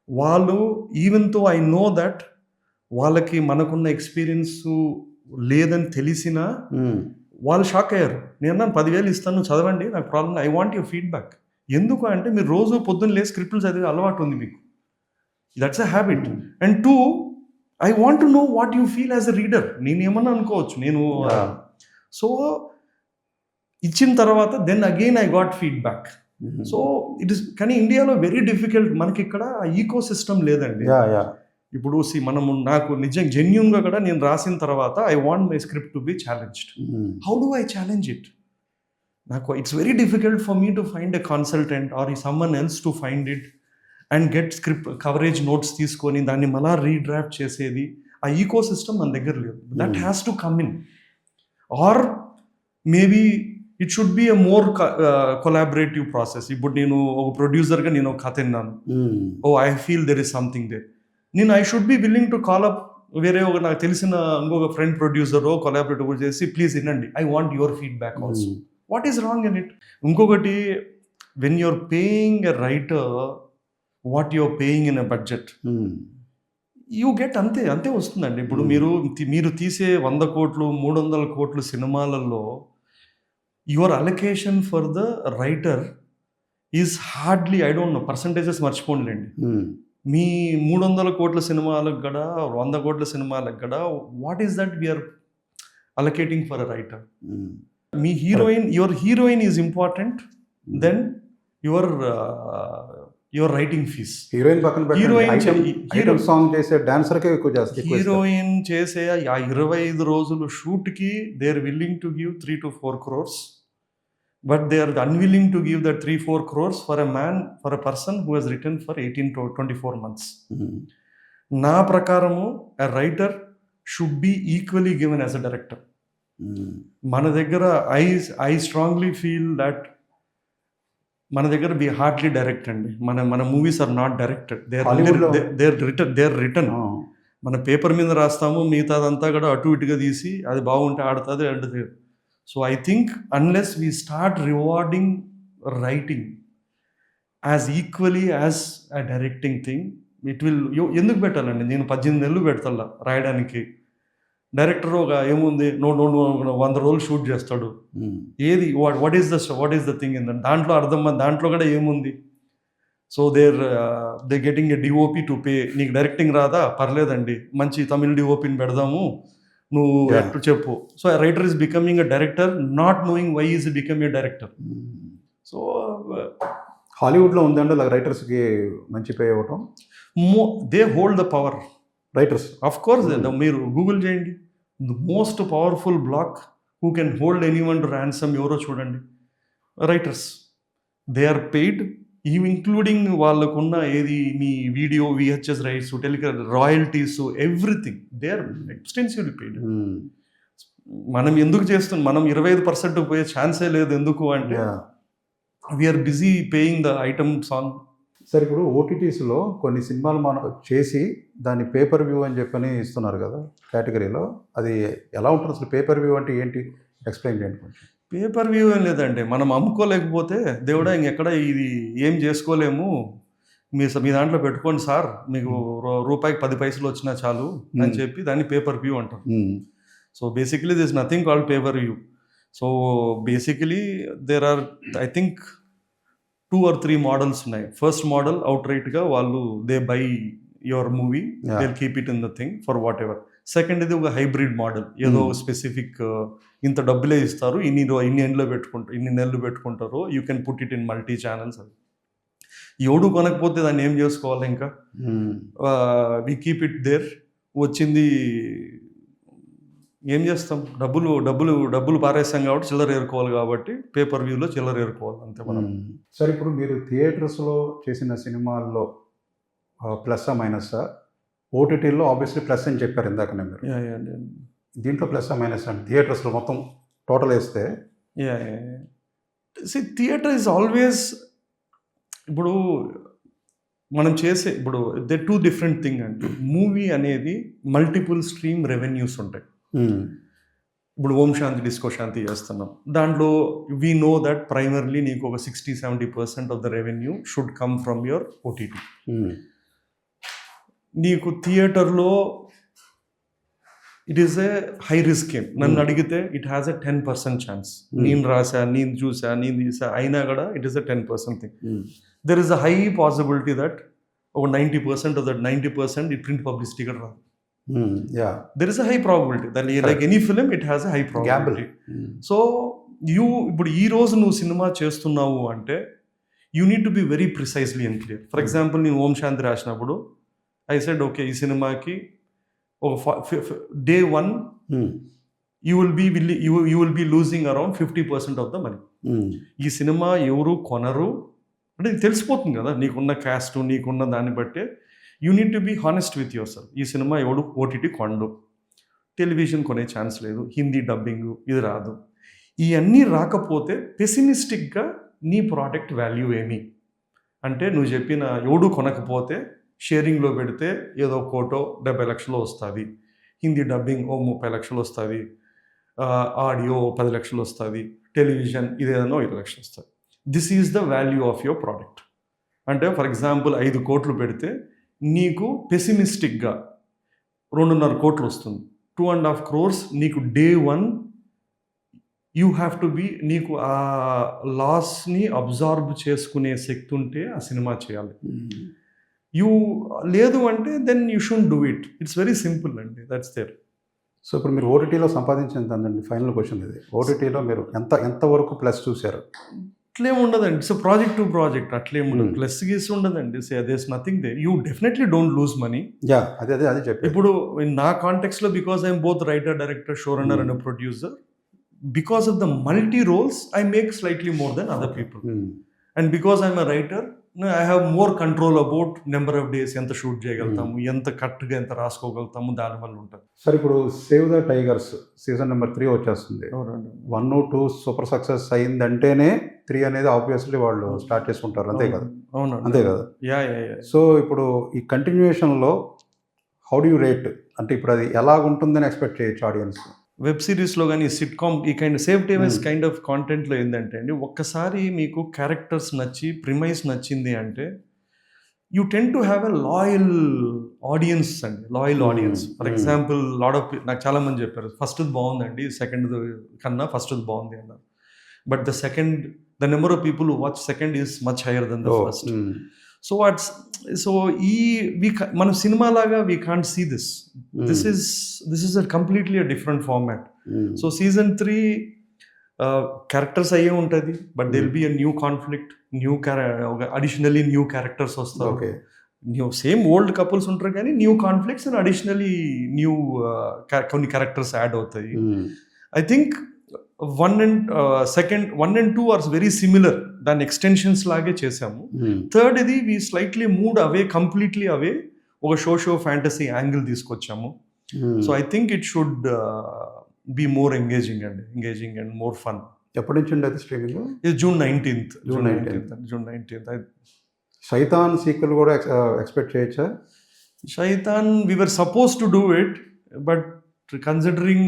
వాళ్ళు ఈవెన్ తో ఐ నో దట్ వాళ్ళకి మనకున్న ఎక్స్పీరియన్స్ లేదని తెలిసినా వాళ్ళు షాక్ అయ్యారు. నేను అన్నాను 10,000 ఇస్తాను, చదవండి, నాకు problem, I want your feedback. ఎందుకు అంటే మీరు రోజు పొద్దున్న లేసి స్క్రిప్ట్లు చదివే అలవాటు ఉంది మీకు, that's a habit. And 2, I want to know what you feel as a reader. నేను ఏమన్నా అనుకోవచ్చు, నేను సో ఇచ్చిన తర్వాత then again I got feedback. So it is, కానీ ఇండియాలో వెరీ డిఫికల్ట్. మనకి ఇక్కడ ఈకో సిస్టమ్ లేదండి. ఇప్పుడు మనము నాకు జెన్యూన్గా కూడా నేను రాసిన తర్వాత I want my script to be challenged. How do I challenge it? నాకు it's very difficult for me to find a consultant or someone else to find it and get script coverage notes తీసుకొని దాన్ని మళ్ళా రీడ్రాఫ్ట్ చేసేది. ఆ eco system మన దగ్గర లేదు. That has to come in. Or maybe it should be a more collaborative process. ఇప్పుడు నేను ఒక ప్రొడ్యూసర్గా నేను ఒక కథ విన్నాను, I feel there is something there. నేను I should be willing to call up వేరే ఒక నాకు తెలిసిన ఇంకొక ఫ్రెండ్ ప్రొడ్యూసరో కొలాబరేటివ్ చేసి ప్లీజ్ వినండి, I want your feedback also. What is wrong in it? ఇంకొకటి, when you're paying a writer what your paying in a budget, you get అంతే వస్తుందండి. ఇప్పుడు మీరు తీసే 100 కోట్లు 300 కోట్లు సినిమాలలో your allocation for the writer is hardly, I don't know, percentages మర్చిపోండిలేండి. మీ 300 కోట్ల సినిమాలకు కూడా 100 కోట్ల సినిమాలకు కూడా what is that we're allocating for a writer? మీ your heroine is important then your writing fees. Heroine song చేసే డాన్సర్కే ఎక్కువ చేస్తారు. హీరోయిన్ చేసే ఆ 25 రోజులు షూట్కి they are willing to give 3 to 4 crores, but they are unwilling to give that 3-4 crores for a person who has written for 18 to 24 months. నా ప్రకారము a writer should be equally given as a director. మన దగ్గర I strongly feel that మన దగ్గర we hardly direct అండి. మన movies are not directed, they are written. మన paper మీద రాస్తాము, మిగతాదంతా కూడా అటు ఇటుగా తీసి అది బాగుంటే ఆడుతుంది అంటే. So I think unless we start rewarding writing as equally as a directing thing, it will, ఎందుకు పెట్టాలండి? నేను 18 నెలలు పెడతా రాయడానికి. డైరెక్టర్ ఒక ఏముంది, 100 రోజులు షూట్ చేస్తాడు. ఏది what is the thing in దాంట్లో అర్థం? దాంట్లో కూడా ఏముంది? So they getting a DOP to pay. నీకు డైరెక్టింగ్ రాదా? పర్లేదండి, మంచి తమిళ్ డిఓపిని పెడదాము, నువ్వు ఎట్టు చెప్పు. So writer is becoming a director not knowing why is become a director. So హాలీవుడ్లో ఉందండి అలా రైటర్స్కి మంచి పే ఇవ్వటం. They hold the power. Writers of course, మీరు గూగుల్ చేయండి, the most powerful block who can hold anyone to ransom ఎవరో చూడండి, writers. They are paid, including వాళ్ళకున్న ఏది మీ video VHS rights, royalties, everything they are extensively paid. మనం ఎందుకు చేస్తున్నాం? మనం 25% పోయే ఛాన్సే లేదు. ఎందుకు అంటే we are busy paying the item song. Sir, ఇప్పుడు ఓటీటీస్లో కొన్ని సినిమాలు మనం చేసి దాన్ని పేపర్ వ్యూ అని చెప్పని ఇస్తున్నారు కదా కేటగిరీలో, అది ఎలా ఉంటుంది అసలు? పేపర్ వ్యూ అంటే ఏంటి, ఎక్స్ప్లెయిన్ చేయండి కొంచెం. పేపర్ వ్యూ ఏం లేదండి, మనం అమ్ముకోలేకపోతే దేవుడా ఇంకెక్కడ ఇది ఏం చేసుకోలేము, మీ దాంట్లో పెట్టుకోండి సార్, మీకు రూపాయికి 10 పైసలు వచ్చినా చాలు అని చెప్పి దాన్ని పేపర్ వ్యూ అంటారు. So basically this nothing called paper view. So basically there are I think 2 or 3 models ఉన్నాయి. ఫస్ట్ మోడల్ అవుట్ రైట్గా వాళ్ళు they buy your movie, they keep it in the thing for whatever. Second ఇది ఒక hybrid model, ఏదో specific ఇంత డబ్బులే ఇస్తారు, ఇన్ని నెలలు పెట్టుకుంటారు, you can put it in multi channels. ఎవడు కొనకపోతే దాన్ని ఏం చేసుకోవాలి ఇంకా, వి కీప్ ఇట్ దేర్. వచ్చింది ఏం చేస్తాం, డబ్బులు డబ్బులు డబ్బులు పారేస్తాం కాబట్టి చిల్లర ఏరుకోవాలి, కాబట్టి పేపర్ వ్యూలో చిల్లర ఏరుకోవాలి అంతే మనం. సార్ ఇప్పుడు మీరు థియేటర్స్లో చేసిన సినిమాల్లో ప్లస్సా మైనస్సా? ఓటీటీలో ఆబ్వియస్లీ ప్లస్ అని చెప్పారు ఇందాకనే మీరు. దీంట్లో ప్లస్సా మైనస్ అండి థియేటర్స్లో మొత్తం టోటల్ వేస్తే? థియేటర్ ఈజ్ ఆల్వేస్, ఇప్పుడు మనం చేసే, ఇప్పుడు దే టూ డిఫరెంట్ థింగ్ అండి. మూవీ అనేది మల్టిపుల్ స్ట్రీమ్ రెవెన్యూస్ ఉంటాయి. ఇప్పుడు ఓం శాంతి డిస్కో శాంతి చేస్తున్నాం, దాంట్లో వీ నో దట్ ప్రైమర్లీ నీకు ఒక 60-70% of the revenue should come from your OTT. నీకు థియేటర్లో it is a high risk game. నన్ను అడిగితే ఇట్ హ్యాస్ ఎ 10% ఛాన్స్. నేను రాసా, నేను చూసా, నేను తీసా, అయినా కూడా it is a 10% thing. There is a high possibility that ఒక 90% ఆఫ్ దట్ 90% ఈ ప్రింట్ పబ్లిసిటీ కూడా రాదు. There is a high probability that like any film it has a high probability. So ఇప్పుడు ఈ రోజు నువ్వు సినిమా చేస్తున్నావు అంటే you need to be very precisely and clear. For example నేను ఓం శాంతి రాసినప్పుడు ఐ సెడ్ ఓకే, ఈ సినిమాకి ఒక day 1 you will be losing around 50% of the money. ఈ సినిమా ఎవరు కొనరు అంటే తెలిసిపోతుంది కదా, నీకున్న క్యాస్ట్, నీకున్న దాన్ని బట్టే you need to be honest with yourself. ఈ సినిమా ఎవడు ఓటీటీ కొండు, టెలివిజన్ కొనే ఛాన్స్ లేదు, హిందీ డబ్బింగ్ ఇది రాదు. ఇవన్నీ రాకపోతే పెసిమిస్టిక్గా నీ ప్రోడక్ట్ వాల్యూ ఏమి అంటే, నువ్వు చెప్పిన ఎవడు కొనకపోతే షేరింగ్లో పెడితే ఏదో కోటో 70 లక్షలు వస్తుంది, హిందీ డబ్బింగ్ ఓ 30 లక్షలు వస్తుంది, ఆడియో 10 లక్షలు వస్తుంది, టెలివిజన్ ఇదేదనో 5 లక్షలు వస్తుంది. This is the value of your product. అంటే ఫర్ ఎగ్జాంపుల్ 5 కోట్లు పెడితే నీకు పెసిమిస్టిక్గా 2.5 కోట్లు వస్తుంది, 2.5 crores నీకు day 1 you have to be, నీకు ఆ లాస్ని అబ్జార్బ్ చేసుకునే శక్తి ఉంటే ఆ సినిమా చేయాలి. యూ లేదు అంటే then you should do it. It's very simple అండి, దట్స్ దేర్. సో ఇప్పుడు మీరు ఓటీటీలో సంపాదించింది అండి, ఫైనల్ క్వశ్చన్ ఇది, ఓటీటీలో మీరు ఎంతవరకు ప్లస్ చూశారు? అట్లేం ఉండదండి. సో ప్రాజెక్ట్ టు ప్రాజెక్ట్ అట్లేం ఉండదు, ప్లస్ గీసి ఉండదండి. So there's nothing they, you definitely don't lose money. అదే చెప్పి ఇప్పుడు నా కాంటెక్స్లో because I'm both writer, director, show runner and producer, because of the multi roles I make slightly more then other people. And because I'm a writer I have more control about number of days, ఎంత shoot చేయగలుగుతాము, ఎంత కరెక్ట్గా ఎంత రాసుకోగలుగుతాము, దానివల్ల ఉంటుంది. Sir ఇప్పుడు save the tigers season number 3 వచ్చేస్తుంది. 1, 2 సూపర్ సక్సెస్ అయిందంటేనే 3 అనేది ఆబ్వియస్లీ వాళ్ళు స్టార్ట్ చేసుకుంటారు, అంతే కదా? అవును, అంతే కదా. సో ఇప్పుడు ఈ కంటిన్యూషన్లో హౌ డు యూ రేట్, అంటే ఇప్పుడు అది ఎలాగుంటుందని ఎక్స్పెక్ట్ చేయొచ్చు ఆడియన్స్? వెబ్ సిరీస్లో కానీ సిట్కామ్ ఈ సేవ్ టైమర్స్ కైండ్ ఆఫ్ కాంటెంట్లో ఏంటంటే అండి, ఒక్కసారి మీకు క్యారెక్టర్స్ నచ్చి ప్రిమైస్ నచ్చింది అంటే you ten to have a loyal audience అండి, లాయల్ ఆడియన్స్. ఫర్ ఎగ్జాంపుల్ నాకు చాలా మంది చెప్పారు ఫస్ట్ బాగుందండి, సెకండ్ కన్నా ఫస్ట్ బాగుంది అన్నారు. But the number of people who watch second is much higher than the first. So మన సినిమా లాగా we can't see this. This is a completely a different format. So season 3 characters అయ్యే ఉంటుంది, but there'll be a new conflict, additionally new characters వస్తారు. Same old couples ఉంటారు కానీ new conflicts and additionally new కొన్ని characters add అవుతాయి. I think 1 and 2 are very similar, దాని extensions లాగే చేసాము. థర్డ్ ఇది we slightly moved away, completely away, ఒక షో ఫ్యాంటసీ యాంగిల్ తీసుకొచ్చాము. So I think it should be more engaging and more fun. ఎప్పటి నుంచి ఉండేది స్ట్రీమింగ్? ఇది June 19th. శైతాన్ సీక్వెల్ కూడా ఎక్స్పెక్ట్ చేయొచ్చా? Shaitaan we were supposed to do it, but considering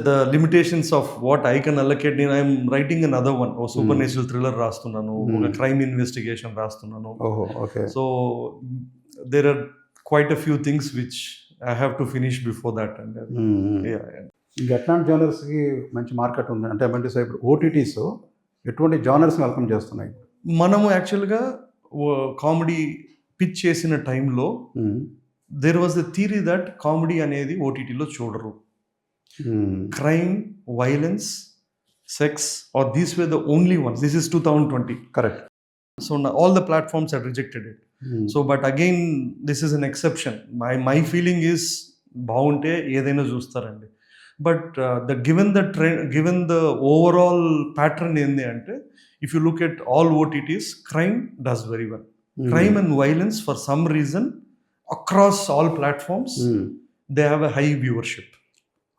the limitations of what I can allocate, I am writing another one, a supernatural thriller రాస్తున్నాను, ఒక crime investigation రాస్తున్నాను. So there are quite a few things which I have to finish before that. And ఎట్లాంటి జానర్స్కి మంచి market ఉంది అంటే ఇప్పుడు OTTs ఎటువంటి genres welcome చేస్తున్నాయి? మనము యాక్చువల్గా కామెడీ పిచ్ చేసిన టైంలో there was the theory that comedy అనేది ఓటీటీలో చూడరు, crime, violence, Sex, or these were the only ones. This is 2020. Correct. So now all the platforms have rejected it. So but again, this is an exception. My feeling is బాగుంటే ఏదైనా చూస్తారండి. But given the trend, given the overall pattern ఏంది అంటే, if you look at all OTTs, crime does very well. Crime and violence for some reason across all platforms, they have a high viewership.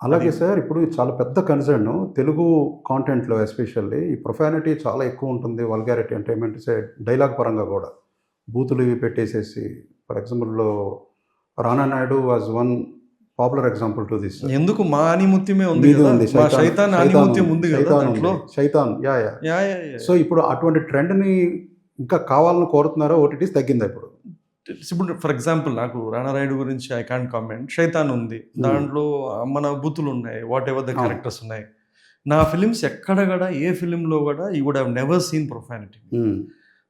అలాగే sir, ఇప్పుడు చాలా పెద్ద concern Telugu కాంటెంట్లో especially ఈ profanity చాలా ఎక్కువ ఉంటుంది, వల్గారిటీ అంటే ఏమంటే డైలాగ్ పరంగా కూడా బూతులు ఇవి పెట్టేసేసి. ఫర్ ఎగ్జాంపుల్లో Rana Naidu was one popular example to this. ఎందుకు మా ఆనిముత్యమే ఉంది కదా, మా శైతాన్ ఆనిముత్యం ఉంది కదా దాంట్లో. శైతాన్ యా. సో ఇప్పుడు అటువంటి ట్రెండ్ని ఇంకా కావాలని కోరుతున్నారో ఓటీటీస్ తగ్గిందా ఇప్పుడు? ఇప్పుడు ఫర్ ఎగ్జాంపుల్ నాకు రానారాయుడు గురించి ఐ కాంట్ కామెంట్. శైతాన్ ఉంది, దాంట్లో మన బూతులు ఉన్నాయి, వాట్ ఎవర్ ద క్యారెక్టర్స్ ఉన్నాయి. నా ఫిలిమ్స్ ఎక్కడ కూడా ఏ ఫిలింలో కూడా you would have never seen profanity.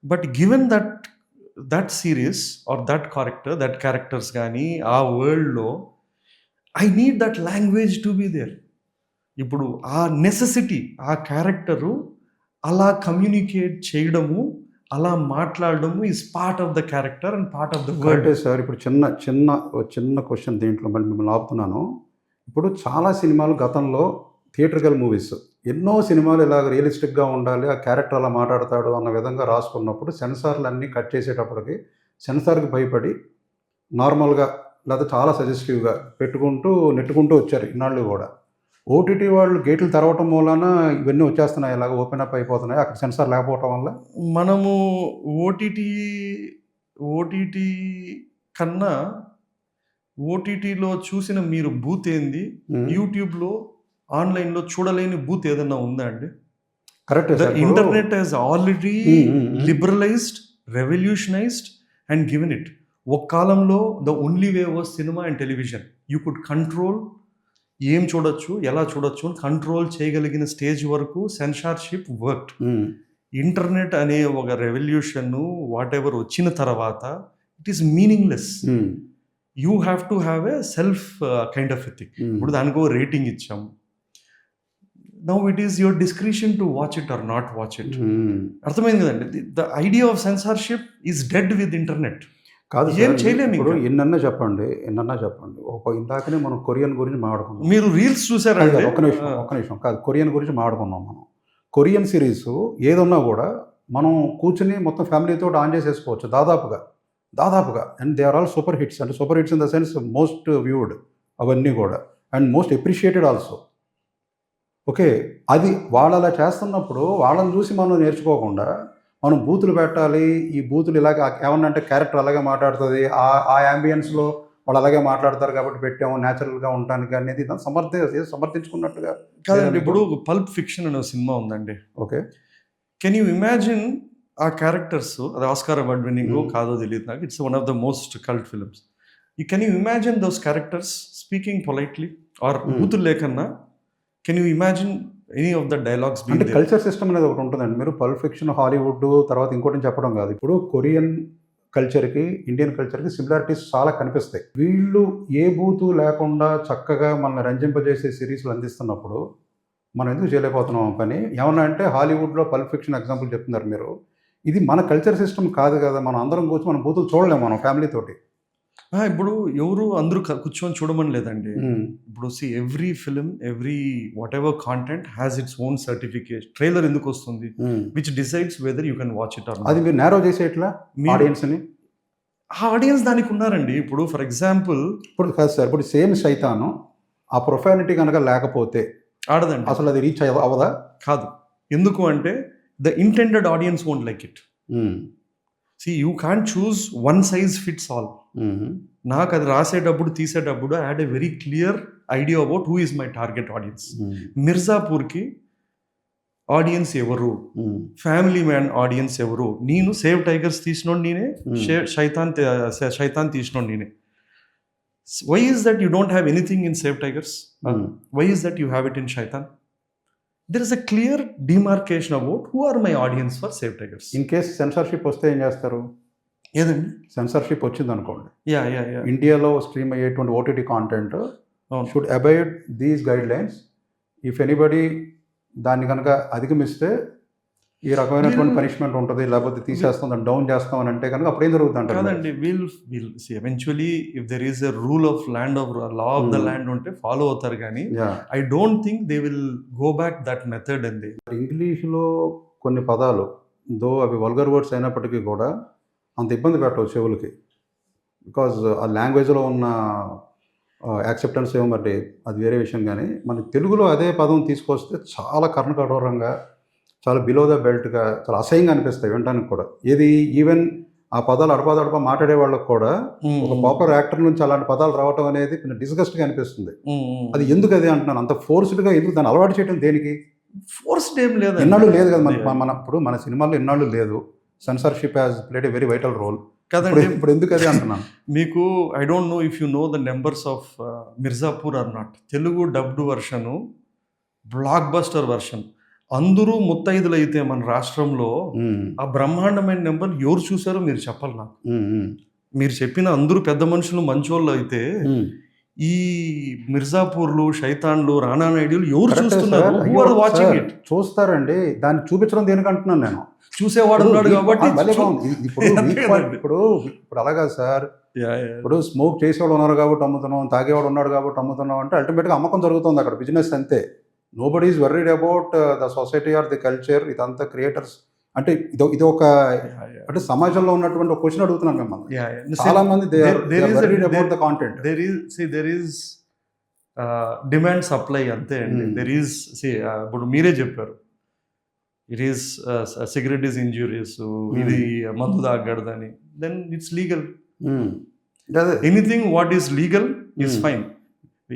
But given that series are that characters కానీ ఆ వరల్డ్లో I need that language to be there. ఇప్పుడు ఆ నెసెసిటీ, ఆ క్యారెక్టరు అలా కమ్యూనికేట్ చేయడము, అలా మాట్లాడడము is part of the character and part of the word. Sir ఇప్పుడు చిన్న క్వశ్చన్ దీంట్లో మళ్ళీ మిమ్మల్ని ఆపుతున్నాను. ఇప్పుడు చాలా సినిమాలు గతంలో థియేట్రికల్ మూవీస్, ఎన్నో సినిమాలు ఇలాగ రియలిస్టిక్గా ఉండాలి, ఆ క్యారెక్టర్ అలా మాట్లాడతాడు అన్న విధంగా రాసుకున్నప్పుడు సెన్సార్లు అన్నీ కట్ చేసేటప్పటికి సెన్సార్కి భయపడి నార్మల్గా లేదా చాలా సజెస్టివ్గా నెట్టుకుంటూ వచ్చారు ఇన్నాళ్ళు కూడా. ఓటీటీ వాళ్ళు గేట్లు తెరవటం మూలన ఇవన్నీ వచ్చేస్తున్నాయి, ఇలాగ ఓపెన్ అప్ అయిపోతున్నాయి అక్కడ సెన్సార్ లేకపోవటం వల్ల. మనము ఓటీటీ కన్నా ఓటీటీలో చూసిన మీరు బూత్ ఏంది, యూట్యూబ్లో ఆన్లైన్లో చూడలేని బూత్ ఏదన్నా ఉందా అండి? Correct. The internet has already liberalized, revolutionized and given it. ఒక కాలంలో the only way was cinema and television. You could control ఏం చూడొచ్చు, ఎలా చూడొచ్చు అని కంట్రోల్ చేయగలిగిన స్టేజ్ వరకు సెన్సార్షిప్ వర్క్డ్. ఇంటర్నెట్ అనే ఒక రెవల్యూషన్ వాట్ ఎవర్ వచ్చిన తర్వాత it is meaningless. You have to have a self kind of ethic. ఇప్పుడు దానికో రేటింగ్ ఇచ్చాము. Now it is your discretion to watch it or not watch it. అర్థమైంది కదండి. The idea of censorship is dead with internet. కాదు, ఏం చేయలేము. ఇప్పుడు ఎన్నన్నా చెప్పండి. ఇందాకనే మనం కొరియన్ గురించి మాట్లాడుకున్నాం. మీరు రీల్స్ చూసారా? ఒక్క నిమిషం కాదు, కొరియన్ గురించి మాట్లాడుకున్నాం మనం. కొరియన్ సిరీస్ ఏదన్నా కూడా మనం కూర్చుని మొత్తం ఫ్యామిలీతో ఆన్ చేసేసుకోవచ్చు దాదాపుగా. And they are all super hits. అంటే super hits in the sense most viewed అవన్నీ కూడా, and most appreciated also. Okay, అది వాళ్ళు అలా చేస్తున్నప్పుడు వాళ్ళని చూసి మనం నేర్చుకోకుండా మనం బూతులు పెట్టాలి, ఈ బూతులు ఇలాగ ఏమన్నా అంటే క్యారెక్టర్ అలాగే మాట్లాడుతుంది, ఆ యాంబియన్స్లో వాళ్ళు అలాగే మాట్లాడతారు కాబట్టి పెట్టాము న్యాచురల్గా ఉండడానికి అనేది సమర్థించుకున్నట్టుగా కాదండి. ఇప్పుడు పల్ప్ ఫిక్షన్ అనే సినిమా ఉందండి. ఓకే, కెన్ యూ ఇమాజిన్ ఆ క్యారెక్టర్స్, అది ఆస్కార్ అవార్డ్ విన్నింగ్ కాదో తెలియదు నాకు, it's one of the most cult films. Can you imagine those characters speaking politely or బూతులు లేకన్నా? Can you imagine any of the dialogues? అంటే కల్చర్ సిస్టమ్ అనేది ఒకటి ఉంటుందండి. మీరు పల్ప్ ఫిక్షన్, హాలీవుడ్ తర్వాత ఇంకోటి చెప్పడం కాదు. ఇప్పుడు కొరియన్ కల్చర్కి ఇండియన్ కల్చర్కి సిమిలారిటీస్ చాలా కనిపిస్తాయి. వీళ్ళు ఏ బూతు లేకుండా చక్కగా మనల్ని రంజింపజేసే సిరీస్లు అందిస్తున్నప్పుడు మనం ఎందుకు చేయలేకపోతున్నాం పని? ఏమన్నా అంటే హాలీవుడ్లో పల్ప్ ఫిక్షన్ ఎగ్జాంపుల్ చెప్తున్నారు మీరు. ఇది మన కల్చర్ సిస్టమ్ కాదు కదా. మనం అందరం కూర్చొని మన బూతులు చూడలేము మనం ఫ్యామిలీతోటి. ఇప్పుడు ఎవరు అందరూ కూర్చొని చూడమని లేదండి. ఇప్పుడు every film, every what ever content has its own certification. Trailer ఎందుకు వస్తుంది? Which decides whether you can watch it or not. అది మీరు నేరో చేసేట్లా ఆడియన్స్ని? ఆ ఆడియన్స్ దానికి ఉన్నారండి. ఇప్పుడు ఫర్ ఎగ్జాంపుల్, ఇప్పుడు కాదు సార్, ఇప్పుడు సేమ్ శైతాను ఆ ప్రొఫానిటీ కనుక లేకపోతే ఆడదండి. అసలు అది రీచ్ అవ్వదా? కాదు. ఎందుకు అంటే the intended audience won't like it. You can't choose one size fits all. నాకు అది రాసేటప్పుడు తీసేటప్పుడు I had a very clear idea about who is my target audience. మిర్జాపూర్కి ఆడియన్స్ ఎవరు, ఫ్యామిలీ మ్యాన్ ఆడియన్స్ ఎవరు, నేను సేవ్ టైగర్స్ తీసినోడు నేనే, శైతాన్ తీసినోడు నేనే. Why is that you don't have anything in save tigers? Why is that you have it in Shaitaan? There is a clear demarcation about who are my audience for Save Tigers. In case censorship వస్తే ఏం చేస్తారు? ఏదండి censorship వచ్చింది అనుకోండి, yeah ఇండియాలో stream అయ్యేటువంటి OTT content should abide these guide lines. If anybody దాన్ని కనుక అధిగమిస్తే ఈ రకమైనటువంటి పనిష్మెంట్ ఉంటుంది, లేకపోతే తీసేస్తాం, దాన్ని డౌన్ చేస్తాం అని అంటే కనుక అప్పుడు ఏం జరుగుతుంది అంటారు? కాదండి, we'll see eventually if there is a rule of land of law of the land ఉంటే ఫాలో అవుతారు, కానీ I don't think they will go back that method అండి. ఇంగ్లీష్లో కొన్ని పదాలు దో అవి వల్గర్ వర్డ్స్ అయినప్పటికీ కూడా అంత ఇబ్బంది పెట్టవు చెవులకి, బికాజ్ ఆ లాంగ్వేజ్లో ఉన్న యాక్సెప్టెన్స్ ఏమో మరి అది వేరే విషయం. కానీ మన తెలుగులో అదే పదం తీసుకొస్తే చాలా కర్ణకఠోరంగా, చాలా బిలో ద బెల్ట్గా, చాలా అసహ్యంగా అనిపిస్తాయి వినడానికి కూడా. ఏది ఈవెన్ ఆ పదాలు అడపా మాట్లాడే వాళ్ళకు కూడా ఒక పాపులర్ యాక్టర్ నుంచి అలాంటి పదాలు రావటం అనేది కొంచెం డిస్గస్ట్గా అనిపిస్తుంది. అది ఎందుకు అది అంటున్నాను, అంత ఫోర్స్డ్గా ఎందుకు దాన్ని అలవాటు చేయడం దేనికి? ఫోర్స్డ్ ఏం లేదు, ఎన్నాళ్ళు లేదు కదా మన ఇప్పుడు మన సినిమాల్లో ఎన్నాళ్ళు లేదు. Censorship has played a very vital role. కదండి, ఇప్పుడు ఎందుకు అది అంటున్నాను. మీకు I don't know if you know the numbers of Mirzapur are not. Telugu dubbed version, block buster version, అందరూ ముత్తైదులు అయితే మన రాష్ట్రంలో ఆ బ్రహ్మాండమైన నెంబర్ ఎవరు చూసారో మీరు చెప్పాలి నాకు. మీరు చెప్పిన అందరూ పెద్ద మనుషులు మంచోళ్ళు అయితే ఈ మిర్జాపూర్లు, శైతాన్లు, రానా నాయుడులు ఎవరు చూస్తున్నారు? Who are watching it? చూస్తారండి, దాన్ని చూపించడం దేనికి అంటున్నాను నేను. చూసేవాడు ఉన్నాడు కాబట్టి. ఇప్పుడు అలాగా సార్, ఇప్పుడు స్మోక్ చేసేవాడు ఉన్నారు కాబట్టి అమ్ముతున్నాం, తాగేవాడు ఉన్నాడు కాబట్టి అమ్ముతున్నాం అంటే అల్టిమేట్గా అమ్మకం జరుగుతుంది అక్కడ, బిజినెస్ అంతే. Nobody is worried about the society or the culture. ఇదంతా క్రియేటర్స్ అంటే ఇది ఒక అంటే సమాజంలో ఉన్నటువంటి ఒక క్వశ్చన్ అడుగుతున్నాను మిమ్మల్ని. చాలా మంది about the content. There is demand supply అంతే అండి. దెర్ ఈస్ ఇప్పుడు మీరే చెప్పారు, it is cigarette is injurious, ఇది మందు తాగడదని, then it's legal. Anything what is legal is fine.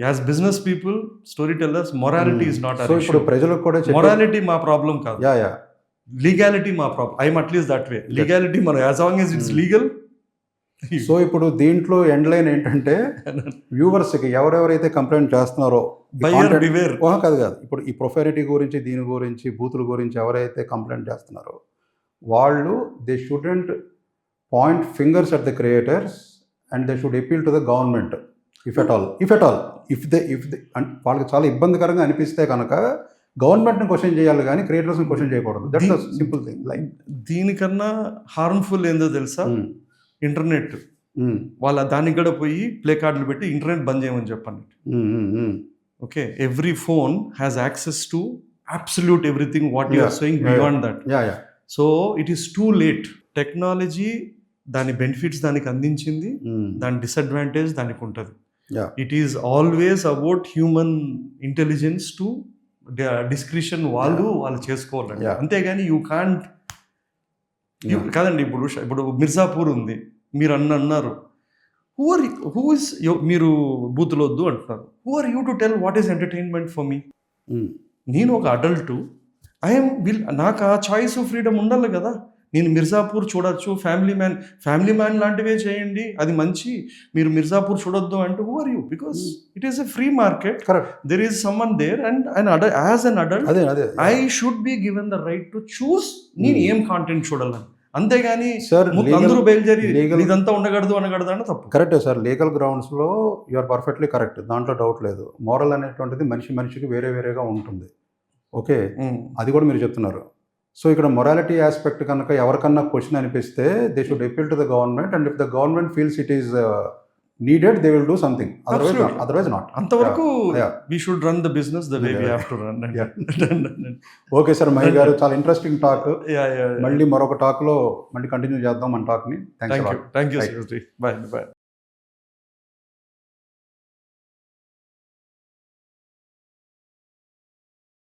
As business people, story tellers, morality is not our issue. ప్రజలకు కూడా మొరాలిటీ మా ప్రాబ్లం కాదు, లీగాలిటీ మా problem. I'm at least that way. Legality మనం as long as it's legal. So ఇప్పుడు దీంట్లో end line ఏంటంటే వ్యూవర్స్కి ఎవరెవరైతే కంప్లైంట్ చేస్తున్నారో కాదు ఇప్పుడు ఈ ప్రొఫానిటీ గురించి, దీని గురించి, బూతుల గురించి ఎవరైతే కంప్లైంట్ చేస్తున్నారో వాళ్ళు they shouldn't point fingers at the creators and they should appeal to the government if at all. If they వాళ్ళకి చాలా ఇబ్బందికరంగా అనిపిస్తే కనుక గవర్నమెంట్ని క్వశ్చన్ చేయాలి కానీ క్రియేటర్స్ని క్వశ్చన్ చేయకూడదు. That's a simple thing. Like దీనికన్నా హార్మ్ఫుల్ ఏందో తెలుసా? ఇంటర్నెట్. వాళ్ళ దానికి కూడా పోయి ప్లే కార్డులు పెట్టి ఇంటర్నెట్ బంద్ చేయమని చెప్పండి. Okay, every phone has access to absolute everything what you are saying beyond that. So it is too late. Technology దాని బెనిఫిట్స్ దానికి అందించింది, దాని డిసడ్వాంటేజ్ దానికి ఉంటుంది. It is always about human intelligence to discretion వాళ్ళు చేసుకోవాలండి, అంతేగాని యూ కాంట్. కాదండి, ఇప్పుడు మిర్జాపూర్ ఉంది, మీరు అన్నారు హూ ఇస్, మీరు బూతులు వద్దు అంటున్నారు. Who are you to tell what is entertainment for me? నేను ఒక అడల్ట్, నాకు ఆ చాయిస్ ఫ్రీడమ్ ఉండాలి కదా. నేను మిర్జాపూర్ చూడొచ్చు, ఫ్యామిలీ మ్యాన్ లాంటివే చేయండి, అది మంచి. మీరు మిర్జాపూర్ చూడొద్దు అంటే who are you? Because it is a free market. There is someone there and as an adult I should be given the right to choose నేను ఏం కాంటెంట్ చూడాలని. అంతేగాని అందరూ బయలుదేరి ఇదంతా ఉండకూడదు అంటే తప్పు. కరెక్టే సార్, లీగల్ గ్రౌండ్స్లో యూఆర్ పర్ఫెక్ట్లీ కరెక్ట్, దాంట్లో డౌట్ లేదు. మోరల్ అనేటువంటిది మనిషికి వేరేగా ఉంటుంది. ఓకే, అది కూడా మీరు చెప్తున్నారు. సో ఇక్కడ మొరాలిటీ ఆస్పెక్ట్ కనుక ఎవరికన్నా క్వశ్చన్ అనిపిస్తే they should appeal to the government and if the government feels it is needed, they will do something. Otherwise not. అంతవరకు we should run the business the way we have to run. Okay sir, Mahi గారు చాలా interesting talk. మళ్ళీ మరొక టాక్లో మళ్ళీ continue చేద్దాం మన టాక్ని. Thank you. Bye.